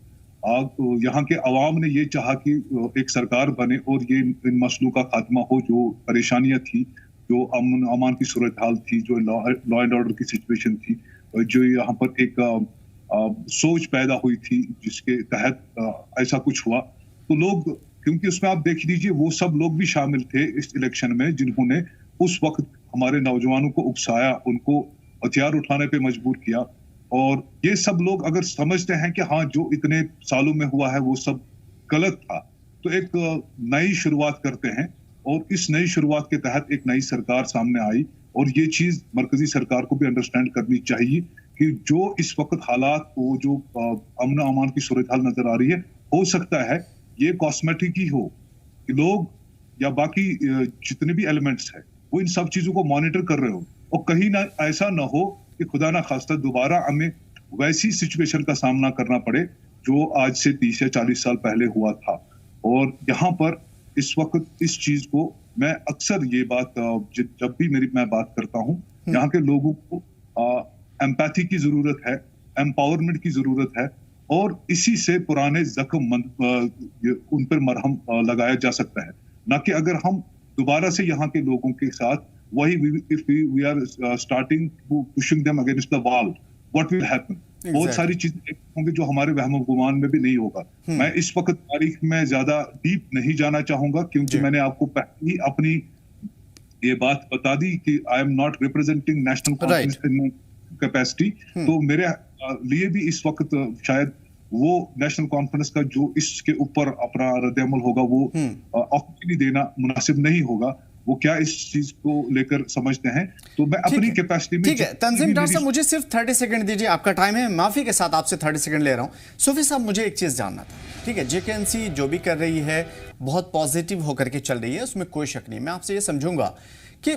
यहाँ के अवाम ने ये चाहा कि एक सरकार बने और ये इन मसलों का खात्मा हो, जो परेशानियां थी, जो अमान की सूरत हाल थी, जो लॉ एंड ऑर्डर की सिचुएशन थी, जो यहाँ पर एक सोच पैदा हुई थी जिसके तहत ऐसा कुछ हुआ, तो लोग, क्योंकि उसमें आप देख लीजिए वो सब लोग भी शामिल थे इस इलेक्शन में जिन्होंने उस वक्त हमारे नौजवानों को उकसाया, उनको हथियार उठाने पे मजबूर किया। और ये सब लोग अगर समझते हैं कि हाँ जो इतने सालों में हुआ है वो सब गलत था, तो एक नई शुरुआत करते हैं और इस नई शुरुआत के तहत एक नई सरकार सामने आई। और ये चीज मरकजी सरकार को भी अंडरस्टैंड करनी चाहिए कि जो इस वक्त हालात को, जो अमन अमान की सूरत हाल नजर आ रही है, हो सकता है ये कॉस्मेटिक ही हो कि लोग या बाकी जितने भी एलिमेंट्स हैं वो इन सब चीजों को मॉनिटर कर रहे हो और कहीं ना ऐसा ना हो कि खुदा ना खास्ता दोबारा हमें वैसी सिचुएशन का सामना करना पड़े जो आज से 30 या 40 साल पहले हुआ था। और यहाँ पर इस वक्त इस चीज को मैं अक्सर ये बात जब भी मैं बात करता हूँ, यहाँ के लोगों को एम्पैथी की जरूरत है। एम्पावरमेंट की जरूरत है और इसी से पुराने जख्म उन पर मरहम लगाया जा सकता है, ना कि अगर हम दोबारा से यहाँ के लोगों के साथ वही we are starting pushing them against the wall, what will happen. बहुत सारी चीजें होंगी जो हमारे वहम गुमान में भी नहीं होगा। मैं इस वक्त तारीख में ज्यादा डीप नहीं जाना चाहूंगा क्योंकि मैंने आपको पहले ही अपनी ये बात बता दी कि I am not representing national conference capacity, तो मेरे लिए भी इस वक्त शायद वो नेशनल कॉन्फ्रेंस का जो इसके ऊपर अपना रद्द-ए-अमल होगा वो ऑफिशियली देना मुनासिब नहीं होगा। वो क्या इस चीज को लेकर समझते हैं, तो मैं अपनी कैपेसिटी में। ठीक है तंजीम डॉक्टर साहब, मुझे सिर्फ 30 सेकंड दीजिए, आपका टाइम है, माफी के साथ आपसे 30 सेकंड ले रहा हूं। सूफी साहब, मुझे एक चीज जानना था, ठीक है, जेकेएनसी जो भी कर रही है बहुत पॉजिटिव होकर के चल रही है, उसमें कोई शक नहीं। मैं आपसे ये समझूंगा कि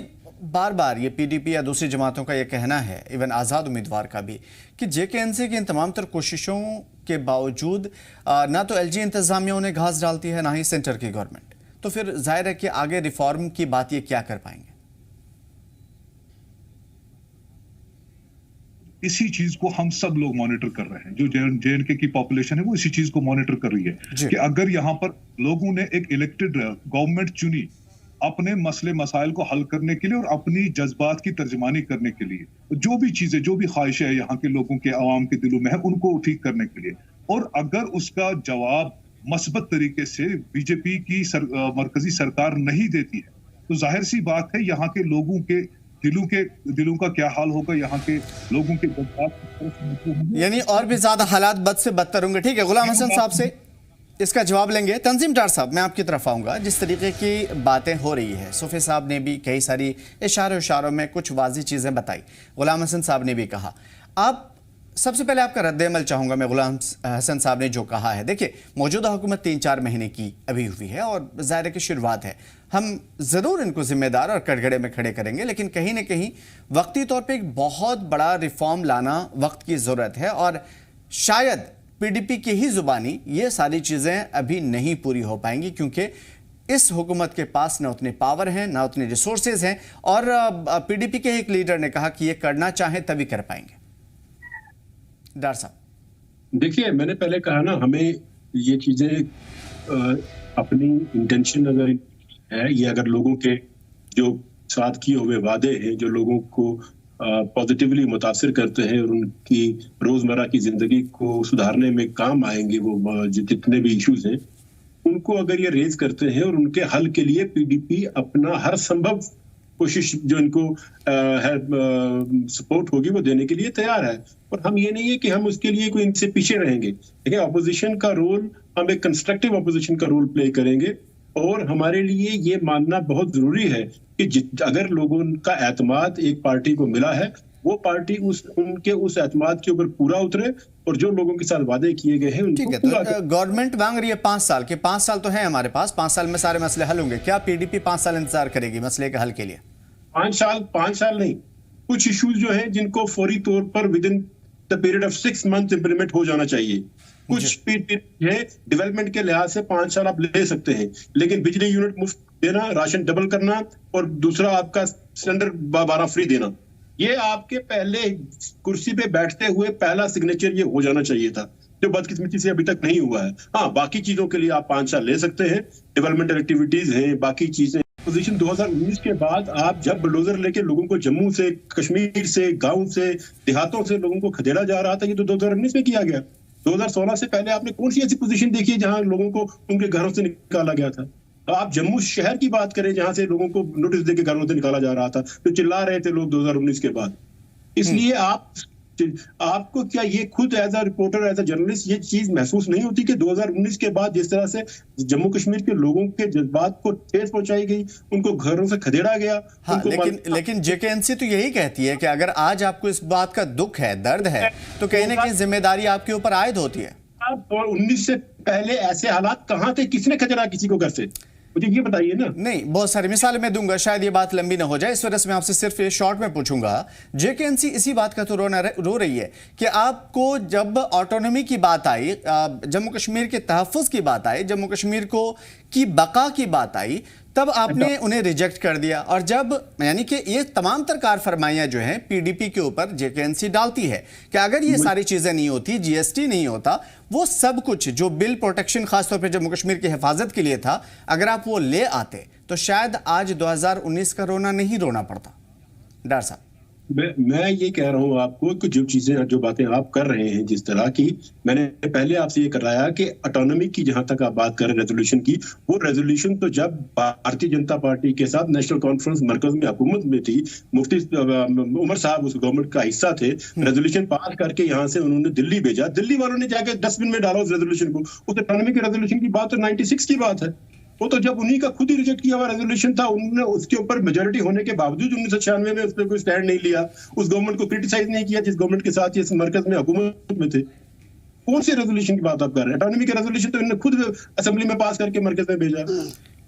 बार बार ये पीडीपी या दूसरी जमातों का ये कहना है, इवन आज़ाद उम्मीदवार का भी, कि जेकेएनसी की इन तमाम तर कोशिशों के बावजूद ना तो एलजी इंतजामिया उन्हें घास डालती है, ना ही सेंटर की गवर्नमेंट, तो फिर जाहिर है कि आगे रिफॉर्म की बात ये क्या कर पाएंगे? इसी चीज को हम सब लोग मॉनिटर कर रहे हैं, जो जेएनके की पॉपुलेशन है वो इसी चीज को मॉनिटर कर रही है कि अगर यहाँ पर लोगों ने एक इलेक्टेड गवर्नमेंट चुनी अपने मसले मसाइल को हल करने के लिए और अपनी जज्बात की तर्जमानी करने के लिए, जो भी चीजें, जो भी ख्वाहिशें यहाँ के लोगों के आवाम के दिलों में है उनको ठीक करने के लिए, और अगर उसका जवाब मस्बत तरीके से बीजेपी की मरकजी सरकार नहीं देती है, तो जाहिर सी बात है यहाँ के लोगों के दिलों का क्या हाल होगा, यहाँ के लोगों के जज्बात, यानी और भी ज्यादा हालात बद से बदतर होंगे। ठीक है, गुलाम हसन साहब से इसका जवाब लेंगे। तंजीम डार साहब, मैं आपकी तरफ आऊंगा। जिस तरीके की बातें हो रही है, सूफी साहब ने भी कई सारी इशारों में कुछ वाज़ी चीज़ें बताई, गुलाम हसन साहब ने भी कहा। आप सबसे पहले आपका रद्द-ए-अमल चाहूँगा मैं गुलाम हसन साहब ने जो कहा है। देखिए, मौजूदा हुकूमत 3-4 महीने की अभी हुई है और ज़ाहिर की शुरुआत है, हम ज़रूर इनको जिम्मेदार और कटघरे में खड़े करेंगे, लेकिन कहीं ना कहीं वक्ती तौर पर एक बहुत बड़ा रिफॉर्म लाना वक्त की ज़रूरत है और शायद पीडीपी की ही जुबानी ये सारी चीज़ें अभी नहीं पूरी हो पाएंगी, क्योंकि इस हुकूमत के पास ना उतने पावर हैं, ना उतने रिसोर्सेज हैं, और पीडीपी के एक लीडर ने कहा कि ये करना चाहें तभी कर पाएंगे। डार साहब, देखिए, मैंने पहले कहा ना, हमें ये चीजें अपनी इंटेंशन अगर है, ये अगर लोगों के जो साथ किए हुए वादे हैं, जो लोगों को पॉजिटिवली मुतासिर करते हैं और उनकी रोजमर्रा की जिंदगी को सुधारने में काम आएंगे, वो जितने भी इश्यूज हैं उनको अगर ये रेज करते हैं और उनके हल के लिए पीडीपी अपना हर संभव कोशिश जो इनको सपोर्ट होगी वो देने के लिए तैयार है। और हम ये नहीं है कि हम उसके लिए कोई इनसे पीछे रहेंगे। देखिए, अपोजिशन का रोल, हम एक कंस्ट्रक्टिव अपोजिशन का रोल प्ले करेंगे और हमारे लिए ये मानना बहुत जरूरी है कि अगर लोगों का एतमाद एक पार्टी को मिला है, वो पार्टी उनके उस एतमाद के ऊपर पूरा उतरे और जो लोगों के साथ वादे किए गए हैं उनको पूरा। तो गवर्नमेंट मांग रही है 5 साल के, 5 साल तो है हमारे पास, 5 साल में सारे मसले हल होंगे। क्या पीडीपी 5 साल इंतजार करेगी मसले के हल के लिए? 5 साल नहीं, कुछ इश्यूज जो हैं जिनको फौरी तौर पर with in the period of 6 month implement हो जाना चाहिए। कुछ पीरियड है डेवलपमेंट के लिहाज से 5 साल आप ले सकते हैं, लेकिन बिजली यूनिट मुफ्त देना, राशन डबल करना और दूसरा आपका सिलेंडर 12 फ्री देना, ये आपके पहले कुर्सी पे बैठते हुए पहला सिग्नेचर ये हो जाना चाहिए था, जो बदकिस्मती से अभी तक नहीं हुआ है। हाँ, बाकी चीजों के लिए आप 5 साल ले सकते हैं, डेवलपमेंटल एक्टिविटीज हैं, बाकी चीजें। पोजीशन 2019 के बाद आप जब बुलडोजर लेके लोगों को जम्मू से, कश्मीर से, गांव से, देहातों से लोगों को खदेड़ा जा रहा था, ये तो 2019 में किया गया। 2016 से पहले आपने कौन सी ऐसी पोजीशन देखी है जहां लोगों को उनके घरों से निकाला गया था? आप जम्मू शहर की बात करें जहां से लोगों को नोटिस देके घरों से निकाला जा रहा था, तो चिल्ला रहे थे लोग 2019 के बाद। इसलिए आपको क्या ये खुद as a reporter, as a journalist ये चीज महसूस नहीं होती कि 2019 के बाद जिस तरह से जम्मू कश्मीर के लोगों के जज्बात को ठेस पहुंचाई गई, उनको घरों से खदेड़ा गया? हाँ, लेकिन जेकेएनसी तो यही कहती है कि अगर आज आपको इस बात का दुख है, दर्द है, तो कहीं ना कहीं जिम्मेदारी आपके ऊपर आयद होती है। और 19 से पहले ऐसे हालात कहां थे? किसने खदेड़ा किसी को घर से? मुझे ये बताइए ना। नहीं, बहुत सारी मिसालें मैं दूंगा, शायद ये बात लंबी ना हो जाए, इस वजह से मैं आपसे सिर्फ ये शॉर्ट में पूछूंगा। जेकेएनसी इसी बात का तो रो रही है कि आपको जब ऑटोनॉमी की बात आई, जम्मू कश्मीर के तहफ़्फ़ुज़ की बात आई, जम्मू कश्मीर को की बका की बात आई, तब आपने उन्हें रिजेक्ट कर दिया, और जब यानी कि ये तमाम तरकार फरमाइयां जो हैं पीडीपी के ऊपर जेकेएनसी डालती है कि अगर ये सारी चीजें नहीं होती, जीएसटी नहीं होता, वो सब कुछ जो बिल प्रोटेक्शन खासतौर पर जम्मू कश्मीर की हिफाजत के लिए था, अगर आप वो ले आते तो शायद आज 2019 का रोना नहीं रोना पड़ता। डर साहब, मैं ये कह रहा हूँ आपको कि जो चीजें, जो बातें आप कर रहे हैं, जिस तरह की मैंने पहले आपसे ये कराया कि ऑटोनॉमी की जहां तक आप बात कर रहे हैं रेजोल्यूशन की, वो रेजोल्यूशन तो जब भारतीय जनता पार्टी के साथ नेशनल कॉन्फ्रेंस मरकज में हुकूमत में थी, मुफ्ती उमर साहब उस गवर्नमेंट का हिस्सा थे, रेजोल्यूशन पास करके यहाँ से उन्होंने दिल्ली भेजा, दिल्ली वालों ने जाकर डस्टबिन में डाला उस रेजोल्यूशन को। उस ऑटोनॉमी के रेजोल्यूशन की बात तो 96 की बात है, वो तो जब उन्हीं का खुद ही रिजेक्ट किया हुआ रेजोल्यूशन था, उन्होंने उसके ऊपर मेजोरिटी होने के बावजूद 1996 में उस पर कोई स्टैंड नहीं लिया, उस गवर्नमेंट को क्रिटिसाइज नहीं किया जिस गवर्नमेंट के साथ ये मरकज में हुकूमत में थे। कौन से रेजोल्यूशन की बात आप कर रहे हैं? ऑटोनॉमी के रेजोल्यूशन तो इन्होंने खुद असेंबली में पास करके मरकज में भेजा।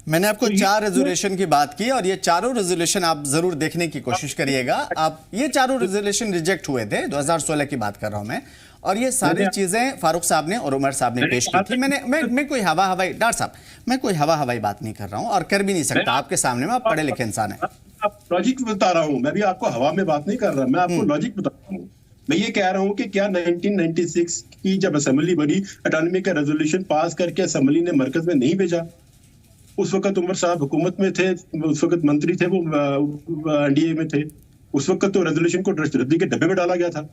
मैंने आपको 4 रेजोल्यूशन की बात की और ये चारों रेजोल्यूशन आप जरूर देखने की कोशिश करिएगा। आप ये चारों रेजोल्यूशन रिजेक्ट हुए थे, 2016 की बात कर रहा हूं मैं, और ये सारी चीजें फारूक साहब ने और उमर साहब ने पेश की थी। मैं कोई हवा हवाई, डॉक्टर साहब, मैं कोई हवा हवाई बात नहीं कर रहा हूं और कर भी नहीं सकता आपके सामने में, आप पढ़े लिखे इंसान हैं। आप लॉजिक बता रहा हूं, मैं भी आपको हवा में बात नहीं कर रहा, मैं आपको लॉजिक बता रहा हूं। मैं ये कह रहा हूं कि क्या 1996 की जब असेंबली बनी, ऑटोनॉमी का रेजोल्यूशन पास करके असेंबली ने मरकज में नहीं भेजा? उस वक्त उमर साहब हुकूमत में थे, उस वक्त मंत्री थे, वो एनडीए में थे, उस वक्त तो रेजोल्यूशन को रद्दी के डब्बे में डाला गया था।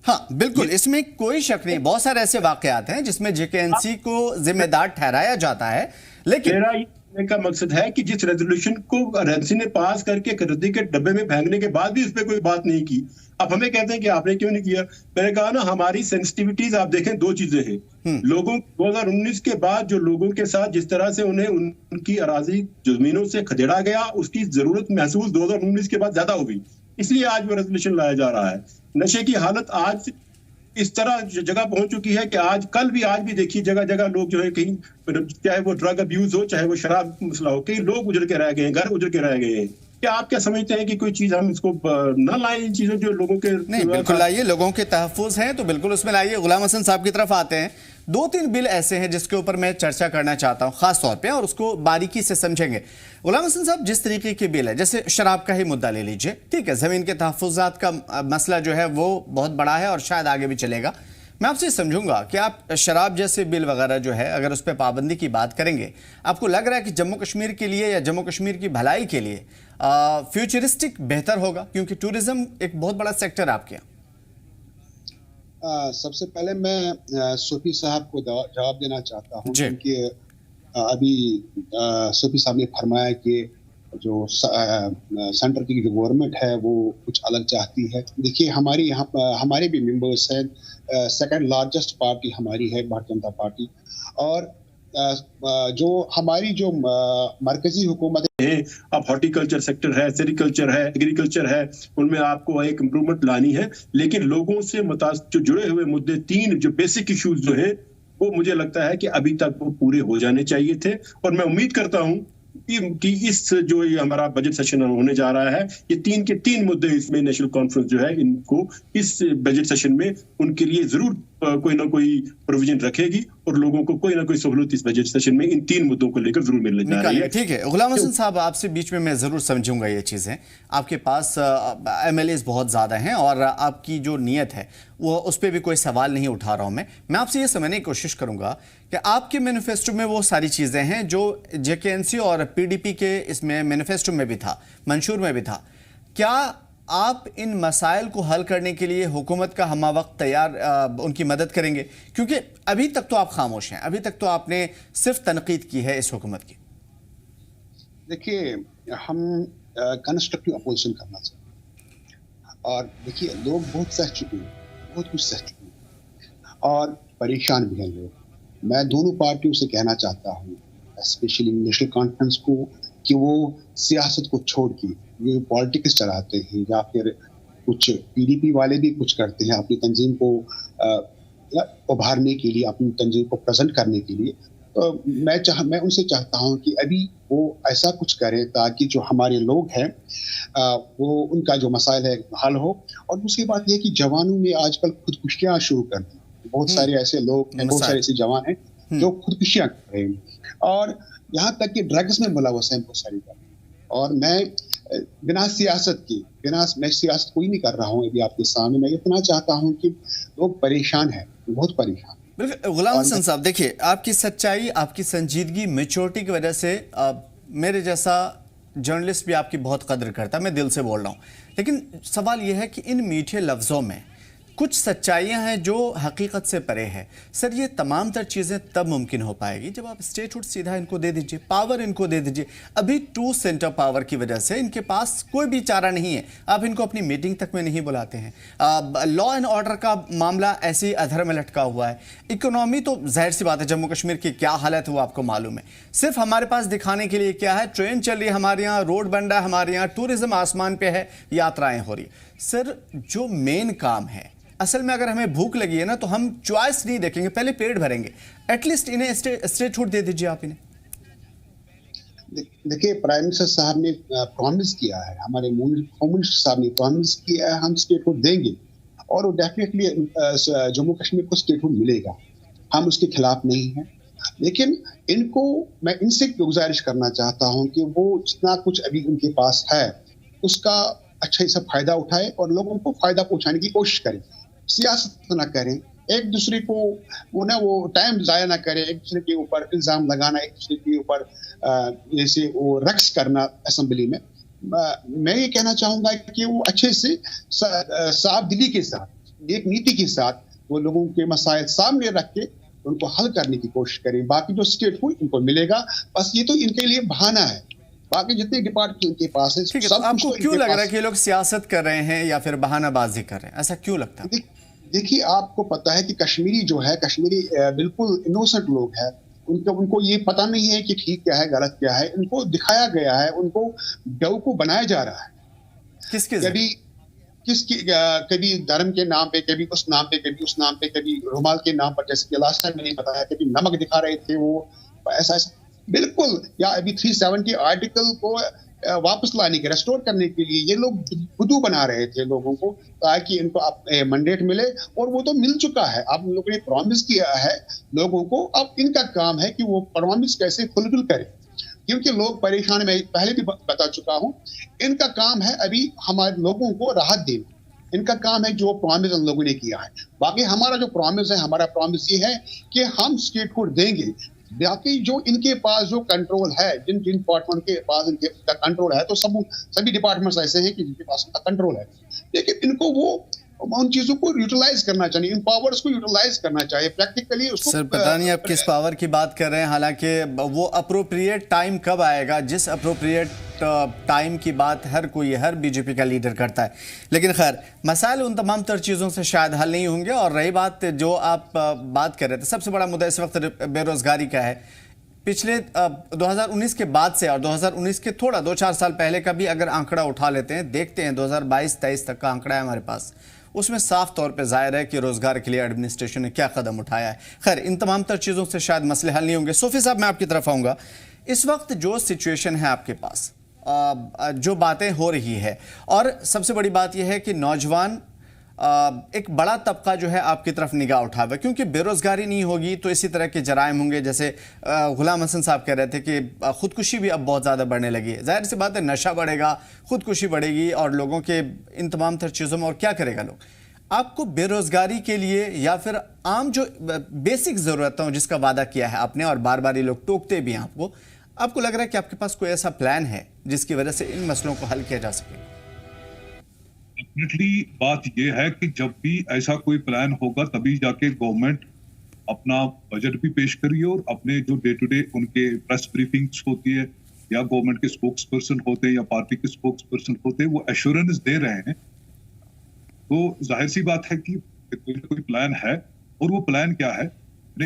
हाँ बिल्कुल, इसमें कोई शक नहीं। बहुत सारे ऐसे वाकयात हैं जिसमें जेकेएनसी को जिम्मेदार ठहराया जाता है, लेकिन मेरा ये का मकसद है कि जिस रेजोल्यूशन को एजेंसी ने पास करके रद्दी के डब्बे में फेंकने के बाद भी उस पर कोई बात नहीं की, अब हमें कहते हैं कि आपने क्यों नहीं किया। मैंने कहा ना, हमारी सेंसिटिविटीज आप देखें, 2 चीजें हैं। लोगों 2019 के बाद जो लोगों के साथ जिस तरह से उन्हें उनकी अराजी जमीनों से खदेड़ा गया, उसकी जरूरत महसूस 2019 के बाद ज्यादा होगी, इसलिए आज वो रेजोल्यूशन लाया जा रहा है। नशे की हालत आज इस तरह जगह पहुंच चुकी है कि आज भी देखिए जगह जगह लोग जो है, कहीं चाहे वो ड्रग अब्यूज हो, चाहे वो शराब मसला हो, कई लोग उजड़ के रह गए हैं, घर उजड़ के रह गए हैं। क्या आप क्या समझते हैं कि कोई चीज हम इसको न लाएं, इन चीजों जो लोगों के? नहीं, बिल्कुल लाइए, लोगों के तहफ्फुज हैं तो बिल्कुल उसमें लाइए। गुलाम हसन साहब की तरफ आते हैं। 2-3 बिल ऐसे हैं जिसके ऊपर मैं चर्चा करना चाहता हूं खास तौर पे, और उसको बारीकी से समझेंगे। गुलाम हसन साहब, जिस तरीके के बिल है, जैसे शराब का ही मुद्दा ले लीजिए, ठीक है, जमीन के तहफ्फुजात का मसला जो है वो बहुत बड़ा है और शायद आगे भी चलेगा। मैं आपसे समझूंगा कि आप शराब जैसे बिल वगैरह जो है, अगर उस पर पाबंदी की बात करेंगे, आपको लग रहा है कि जम्मू कश्मीर के लिए या जम्मू कश्मीर की भलाई के लिए फ्यूचरिस्टिक बेहतर होगा, क्योंकि टूरिज्म एक बहुत बड़ा सेक्टर है आपके यहाँ? सबसे पहले मैं सूफी साहब को जवाब देना चाहता हूँ, क्योंकि अभी सूफी साहब ने फरमाया कि जो सेंटर की जो गवर्नमेंट है वो कुछ अलग चाहती है। देखिए, हमारे यहाँ हमारे भी मेंबर्स हैं, सेकंड लार्जेस्ट पार्टी हमारी है भारतीय जनता पार्टी, और जो हमारी जो मरकजी हुकूमत है, अब हॉर्टिकल्चर सेक्टर है, सेरिकल्चर है, एग्रीकल्चर है, उनमें आपको एक इम्प्रूवमेंट लानी है। लेकिन लोगों से जो जुड़े हुए मुद्दे, 3 जो बेसिक इश्यूज जो है, वो मुझे लगता है कि अभी तक वो पूरे हो जाने चाहिए थे। और मैं उम्मीद करता हूं कि इस जो ये हमारा बजट सेशन होने जा रहा है, ये 3 के 3 मुद्दे इसमें नेशनल कॉन्फ्रेंस जो है इनको इस बजट सेशन में उनके लिए जरूर कोई ना कोई प्रोविजन रखेगी, और लोगों को कोई ना कोई सहूलत इस बजट सेशन में इन 3 मुद्दों को लेकर जरूर मिलने जा रही है। ठीक है गुलाम हसन साहब, आपसे बीच में मैं जरूर समझूंगा ये चीजें। आपके पास एमएलएस बहुत ज्यादा हैं और आपकी जो नीयत है वो उस पर भी कोई सवाल नहीं उठा रहा हूं मैं आपसे ये समझने की कोशिश करूंगा कि आपके मैनिफेस्टो में वो सारी चीजें हैं जो जेकेएनसी और पीडीपी के इसमें मैनिफेस्टो में भी था, मंशूर में भी था। क्या आप इन मसाइल को हल करने के लिए हुकूमत का हमवक्त तैयार उनकी मदद करेंगे? क्योंकि अभी तक तो आप खामोश हैं, अभी तक तो आपने सिर्फ तनकीद की है इस हुकूमत की। देखिए, हम कंस्ट्रक्टिव अपोजिशन करना चाहिए, और देखिए लोग बहुत सह चुके हैं, बहुत कुछ सह चुके हैं और परेशान भी हैं लोग। मैं दोनों पार्टियों से कहना चाहता हूँ, स्पेशली नेशनल कॉन्फ्रेंस को, कि वो सियासत को छोड़ के ये पॉलिटिक्स चलाते हैं, या फिर कुछ पीडीपी वाले भी कुछ करते हैं अपनी तंजीम को उभारने के लिए, अपनी तंजीम को प्रेजेंट करने के लिए। तो मैं उनसे चाहता हूं कि अभी वो ऐसा कुछ करें ताकि जो हमारे लोग हैं वो उनका जो मसाइल है हल हो। और दूसरी बात यह कि जवानों ने आजकल खुदकुशियां शुरू कर दी। बहुत सारे ऐसे लोग हैं, बहुत सारे ऐसे जवान हैं जो खुदकुशियां कर रहे हैं, और यहाँ तक कि ड्रग्स में मुलव्वस हैं बहुत सारी बात। और मैं बिना सियासत की, मैं सियासत कोई नहीं कर रहा हूँ अभी आपके सामने, मैं इतना चाहता हूँ कि लोग परेशान हैं, बहुत परेशान। बिल्कुल गुलाम हसन साहब, देखिए आपकी सच्चाई, आपकी संजीदगी, मैच्योरिटी की वजह से मेरे जैसा जर्नलिस्ट भी आपकी बहुत कदर करता है, मैं दिल से बोल रहा हूँ। लेकिन सवाल यह है कि इन मीठे लफ्ज़ों में कुछ सच्चाइयां हैं जो हकीकत से परे है। सर, ये तमाम तर चीज़ें तब मुमकिन हो पाएगी जब आप स्टेटहुड सीधा इनको दे दीजिए, पावर इनको दे दीजिए। अभी टू सेंटर पावर की वजह से इनके पास कोई भी चारा नहीं है, आप इनको अपनी मीटिंग तक में नहीं बुलाते हैं। लॉ एंड ऑर्डर का मामला ऐसे ही अधर में लटका हुआ है। इकोनॉमी तो जाहिर सी बात है, जम्मू कश्मीर की क्या हालत है वो आपको मालूम है। सिर्फ हमारे पास दिखाने के लिए क्या है, ट्रेन चल रही है हमारे यहाँ, रोड बन रहा है हमारे यहाँ, टूरिज्म आसमान पे है, यात्राएं हो रही है। सर, जो मेन काम है, असल में अगर हमें भूख लगी है ना तो हम चॉइस नहीं देखेंगे, पहले पेट भरेंगे। एटलीस्ट इन्हें स्टेटहुड दे दीजिए आप इन्हें। देखिए, प्राइम मिनिस्टर साहब ने प्रॉमिस किया है, हमारे होम मिनिस्टर साहब ने प्रॉमिस किया है, हम स्टेटहुड देंगे और वो डेफिनेटली जम्मू कश्मीर को स्टेटहुड मिलेगा। हम उसके खिलाफ नहीं हैं, लेकिन इनको मैं इनसे गुजारिश करना चाहता हूं कि वो जितना कुछ अभी उनके पास है उसका अच्छे से फायदा उठाए और लोगों को फायदा पहुंचाने की कोशिश करें। सियासत ना करें, एक दूसरे को वो टाइम जाया ना करें, एक दूसरे के ऊपर इल्जाम लगाना, एक दूसरे के ऊपर जैसे वो रक्स करना असेंबली में। मैं ये कहना चाहूंगा कि वो अच्छे से साफ दिली के साथ, एक नीति के साथ वो लोगों के मसाइल सामने रख के उनको हल करने की कोशिश करें। बाकी जो स्टेटहुड इनको मिलेगा, बस ये तो इनके लिए बहाना है। बाकी जितने डिपार्टमेंट इनके पास है, सब आपको क्यों लग रहा है कि लोग सियासत कर रहे हैं या फिर बहानाबाजी कर रहे हैं, ऐसा क्यों लगता है? देखिए, आपको पता है कि कश्मीरी जो है, कश्मीरी बिल्कुल इनोसेंट लोग हैं। उनको ये पता नहीं है कि ठीक क्या है गलत क्या है, उनको दिखाया गया है, उनको बेवकूफ बनाया जा रहा है। कभी धर्म के नाम पे, कभी उस नाम पे, कभी उस नाम पे, कभी रुमाल के नाम पर, जैसे कि लास्ट टाइम मैंने बताया, कभी नमक दिखा रहे थे वो ऐसा बिल्कुल, या अभी 370 आर्टिकल को वापस लाने के, रेस्टोर करने के लिए ये लोग बुद्धू बना रहे थे लोगों को, ताकि इनको मैंडेट मिले, और वो तो मिल चुका है। आप लोगों ने प्रॉमिस किया है लोगों को, अब इनका काम है कि वो प्रॉमिस कैसे फुलफिल करें, क्योंकि लोग परेशान, मैं पहले भी बता चुका हूं। इनका काम है अभी हमारे लोगों को राहत देना, इनका काम है जो प्रॉमिस हम लोगों ने किया है। बाकी हमारा जो प्रॉमिस है, हमारा प्रॉमिस ये है कि हम स्टेटहुड देंगे। बाकी जो इनके पास जो कंट्रोल है, जिन डिपार्टमेंट के पास इनके कंट्रोल है, तो सभी डिपार्टमेंट्स ऐसे हैं कि जिनके पास कंट्रोल है, लेकिन इनको वो उन चीजों को यूटिलाइज करना चाहिए, इन पावर्स को यूटिलाइज करना चाहिए प्रैक्टिकली। सर, पता नहीं आप किस पावर की बात कर रहे हैं, हालांकि वो अप्रोप्रिएट टाइम कब आएगा, जिस अप्रोप्रिएट टाइम की बात हर बीजेपी का लीडर करता है। लेकिन खैर, मसाइल उन तमाम तर चीज़ों से शायद हल नहीं होंगे। और रही बात जो आप बात कर रहे थे, सबसे बड़ा मुद्दा इस वक्त बेरोजगारी का है। पिछले 2019 के बाद से और 2019 के थोड़ा 2-4 साल पहले का भी अगर आंकड़ा उठा लेते हैं, देखते हैं 2022-23 तक का आंकड़ा है हमारे पास, उसमें साफ तौर पे जाहिर है कि रोजगार के लिए एडमिनिस्ट्रेशन ने क्या कदम उठाया है। खैर, इन तमाम तर चीज़ों से शायद मसले हल नहीं होंगे। सोफी साहब, मैं आपकी तरफ आऊँगा। इस वक्त जो सिचुएशन है आपके पास, जो बातें हो रही है, और सबसे बड़ी बात यह है कि नौजवान एक बड़ा तबका जो है आपकी तरफ निगाह उठा हुआ है, क्योंकि बेरोजगारी नहीं होगी तो इसी तरह के जराइम होंगे। जैसे गुलाम हसन साहब कह रहे थे कि खुदकुशी भी अब बहुत ज़्यादा बढ़ने लगी है। जाहिर सी बात है, नशा बढ़ेगा, खुदकुशी बढ़ेगी, और लोगों के इन तमाम तर चीज़ों में और क्या करेगा लोग। आपको बेरोजगारी के लिए या फिर आम जो बेसिक ज़रूरतों जिसका वादा किया है आपने, और बार बार ये लोग टोकते भी हैं आपको लग रहा है कि आपके पास कोई ऐसा प्लान है जिसकी वजह से इन मसलों को हल किया जा सके? डेफिनेटली बात यह है कि जब भी ऐसा कोई प्लान होगा तभी जाके गवर्नमेंट अपना बजट भी पेश करिए, और अपने जो डे टू डे उनके प्रेस ब्रीफिंग्स होती है, या गवर्नमेंट के स्पोक्स पर्सन होते हैं या पार्टी के स्पोक्स पर्सन होते हैं, वो एश्योरेंस दे रहे हैं। तो जाहिर सी बात है कि कोई प्लान है, और वो प्लान क्या है,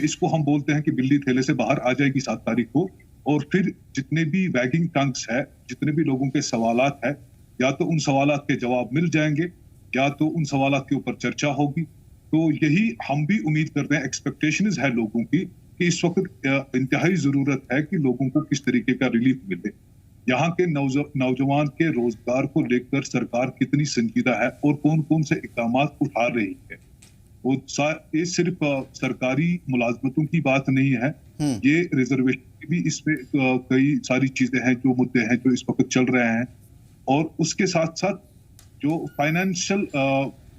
इसको हम बोलते हैं कि बिल्ली थैले से बाहर आ जाएगी 7 तारीख को, और फिर जितने भी वैगिंग टंग्स है, जितने भी लोगों के सवालात है, या तो उन सवालात के जवाब मिल जाएंगे, या तो उन सवालात के ऊपर चर्चा होगी। तो यही हम भी उम्मीद करते हैं, एक्सपेक्टेशन है लोगों की कि इस वक्त इंतहाई जरूरत है कि लोगों को किस तरीके का रिलीफ मिले। यहाँ के नौजवान के रोजगार को लेकर सरकार कितनी संजीदा है और कौन कौन से इकदाम उठा रही है। ये सिर्फ सरकारी मुलाजमतों की बात नहीं है, ये रिजर्वेशन की भी इसमें कई सारी चीजें हैं, जो मुद्दे हैं जो इस वक्त चल रहे हैं। और उसके साथ साथ जो फाइनेंशियल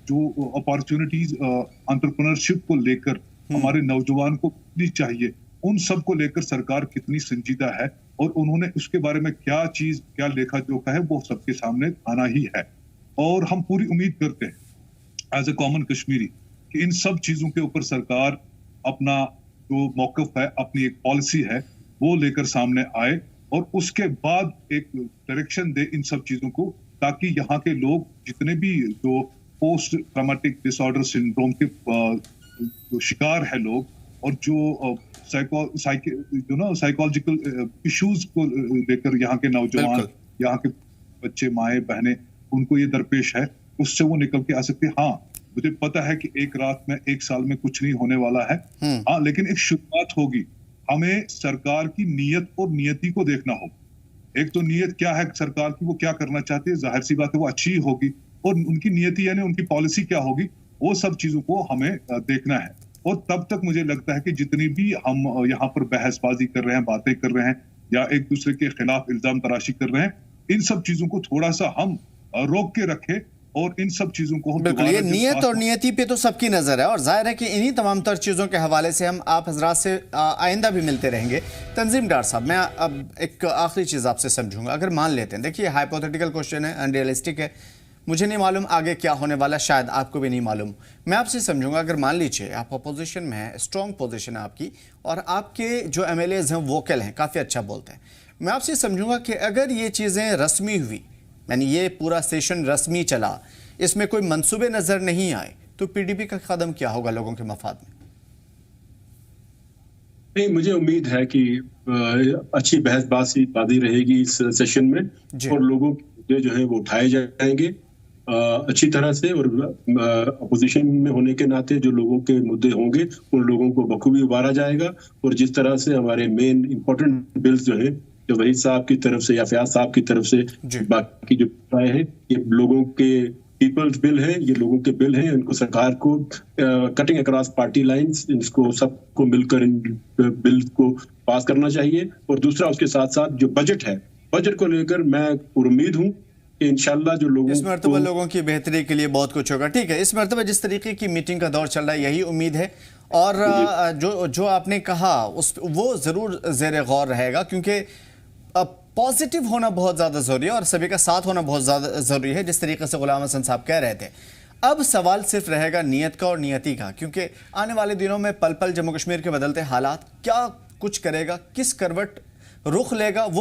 जो अपॉर्चुनिटीज एंटरप्रेन्योरशिप को लेकर हमारे नौजवान को कितनी चाहिए, उन सब को लेकर सरकार कितनी संजीदा है और उन्होंने उसके बारे में क्या लेखा जोखा है वो सबके सामने आना ही है। और हम पूरी उम्मीद करते हैं एज ए कॉमन कश्मीरी कि इन सब चीजों के ऊपर सरकार अपना जो मौकफ है, अपनी एक पॉलिसी है, वो लेकर सामने आए और उसके बाद एक डायरेक्शन दे इन सब चीजों को, ताकि यहाँ के लोग जितने भी जो पोस्ट ट्रॉमेटिक डिसऑर्डर सिंड्रोम के जो शिकार है लोग और जो साइकोलॉजिकल इश्यूज को लेकर यहाँ के नौजवान, यहाँ के बच्चे, माए बहनें, उनको ये दरपेश है, उससे वो निकल के आ सकते हैं। हाँ, मुझे पता है कि एक रात में, एक साल में कुछ नहीं होने वाला है, हाँ, लेकिन एक शुरुआत होगी। हमें सरकार की नीयत और नियति को देखना होगा। एक तो नीयत क्या है सरकार की, वो क्या करना चाहती है, जाहिर सी बात है वो अच्छी होगी, और उनकी नियति यानी उनकी पॉलिसी क्या होगी, वो सब चीजों को हमें देखना है। और तब तक मुझे लगता है कि जितनी भी हम यहाँ पर बहसबाजी कर रहे हैं, बातें कर रहे हैं या एक दूसरे के खिलाफ इल्जाम तराशी कर रहे हैं, इन सब चीजों को थोड़ा सा हम रोक के रखें और इन सब चीजों को हम बिल्कुल, ये नियत और नियति पे तो सबकी नजर है और जाहिर है कि इन्हीं तमाम तर चीजों के हवाले से हम आप हजरात से आइंदा भी मिलते रहेंगे। तंजीम डार साहब, मैं अब एक आखिरी चीज आपसे समझूंगा। अगर मान लेते हैं, देखिए हाइपोथेटिकल क्वेश्चन है, अनरियलिस्टिक है, मुझे नहीं मालूम आगे क्या होने वाला, शायद आपको भी नहीं मालूम। मैं आपसे समझूंगा, अगर मान लीजिए आप अपोजिशन में हैं, स्ट्रॉन्ग पोजीशन है आपकी और आपके जो एमएलएज हैं वोकल हैं, काफ़ी अच्छा बोलते हैं, मैं आपसे समझूंगा कि अगर ये चीज़ें रस्मी हुई, यानी ये पूरा सेशन रस्मी चला, इसमें कोई मंसूबे नज़र नहीं आए, तो पीडीपी का कदम क्या होगा लोगों के मफाद में? नहीं, मुझे उम्मीद है कि अच्छी बहसबाजी रहेगी इस सेशन में और लोगों के जो है वो उठाए जाएंगे अच्छी तरह से, और अपोजिशन में होने के नाते जो लोगों के मुद्दे होंगे उन लोगों को बखूबी उबारा जाएगा। और जिस तरह से हमारे मेन इंपॉर्टेंट बिल्स जो है, जो वहीद साहब की तरफ से या फयाज साहब की तरफ से बाकी जो राय है, ये लोगों के पीपल्स बिल है, ये लोगों के बिल हैं, इनको सरकार को कटिंग अक्रॉस पार्टी लाइंस इनको सबको मिलकर इन बिल को पास करना चाहिए। और दूसरा उसके साथ साथ जो बजट है, बजट को लेकर मैं उम्मीद हूँ कि इंशाल्लाह जो लोगों इस मरतबा लोगों की बेहतरी के लिए बहुत कुछ होगा। ठीक है, इस मरतबा जिस तरीके की मीटिंग का दौर चल रहा है, यही उम्मीद है। और जो आपने कहा वो ज़रूर ज़ेर गौर रहेगा, क्योंकि पॉजिटिव होना बहुत ज़्यादा ज़रूरी है और सभी का साथ होना बहुत ज़्यादा ज़रूरी है, जिस तरीके से गुलाम हसन साहब कह रहे थे। अब सवाल सिर्फ रहेगा नीयत का और नियति का, क्योंकि आने वाले दिनों में पल पल जम्मू कश्मीर के बदलते हालात क्या कुछ करेगा, किस करवट रुख लेगा, वो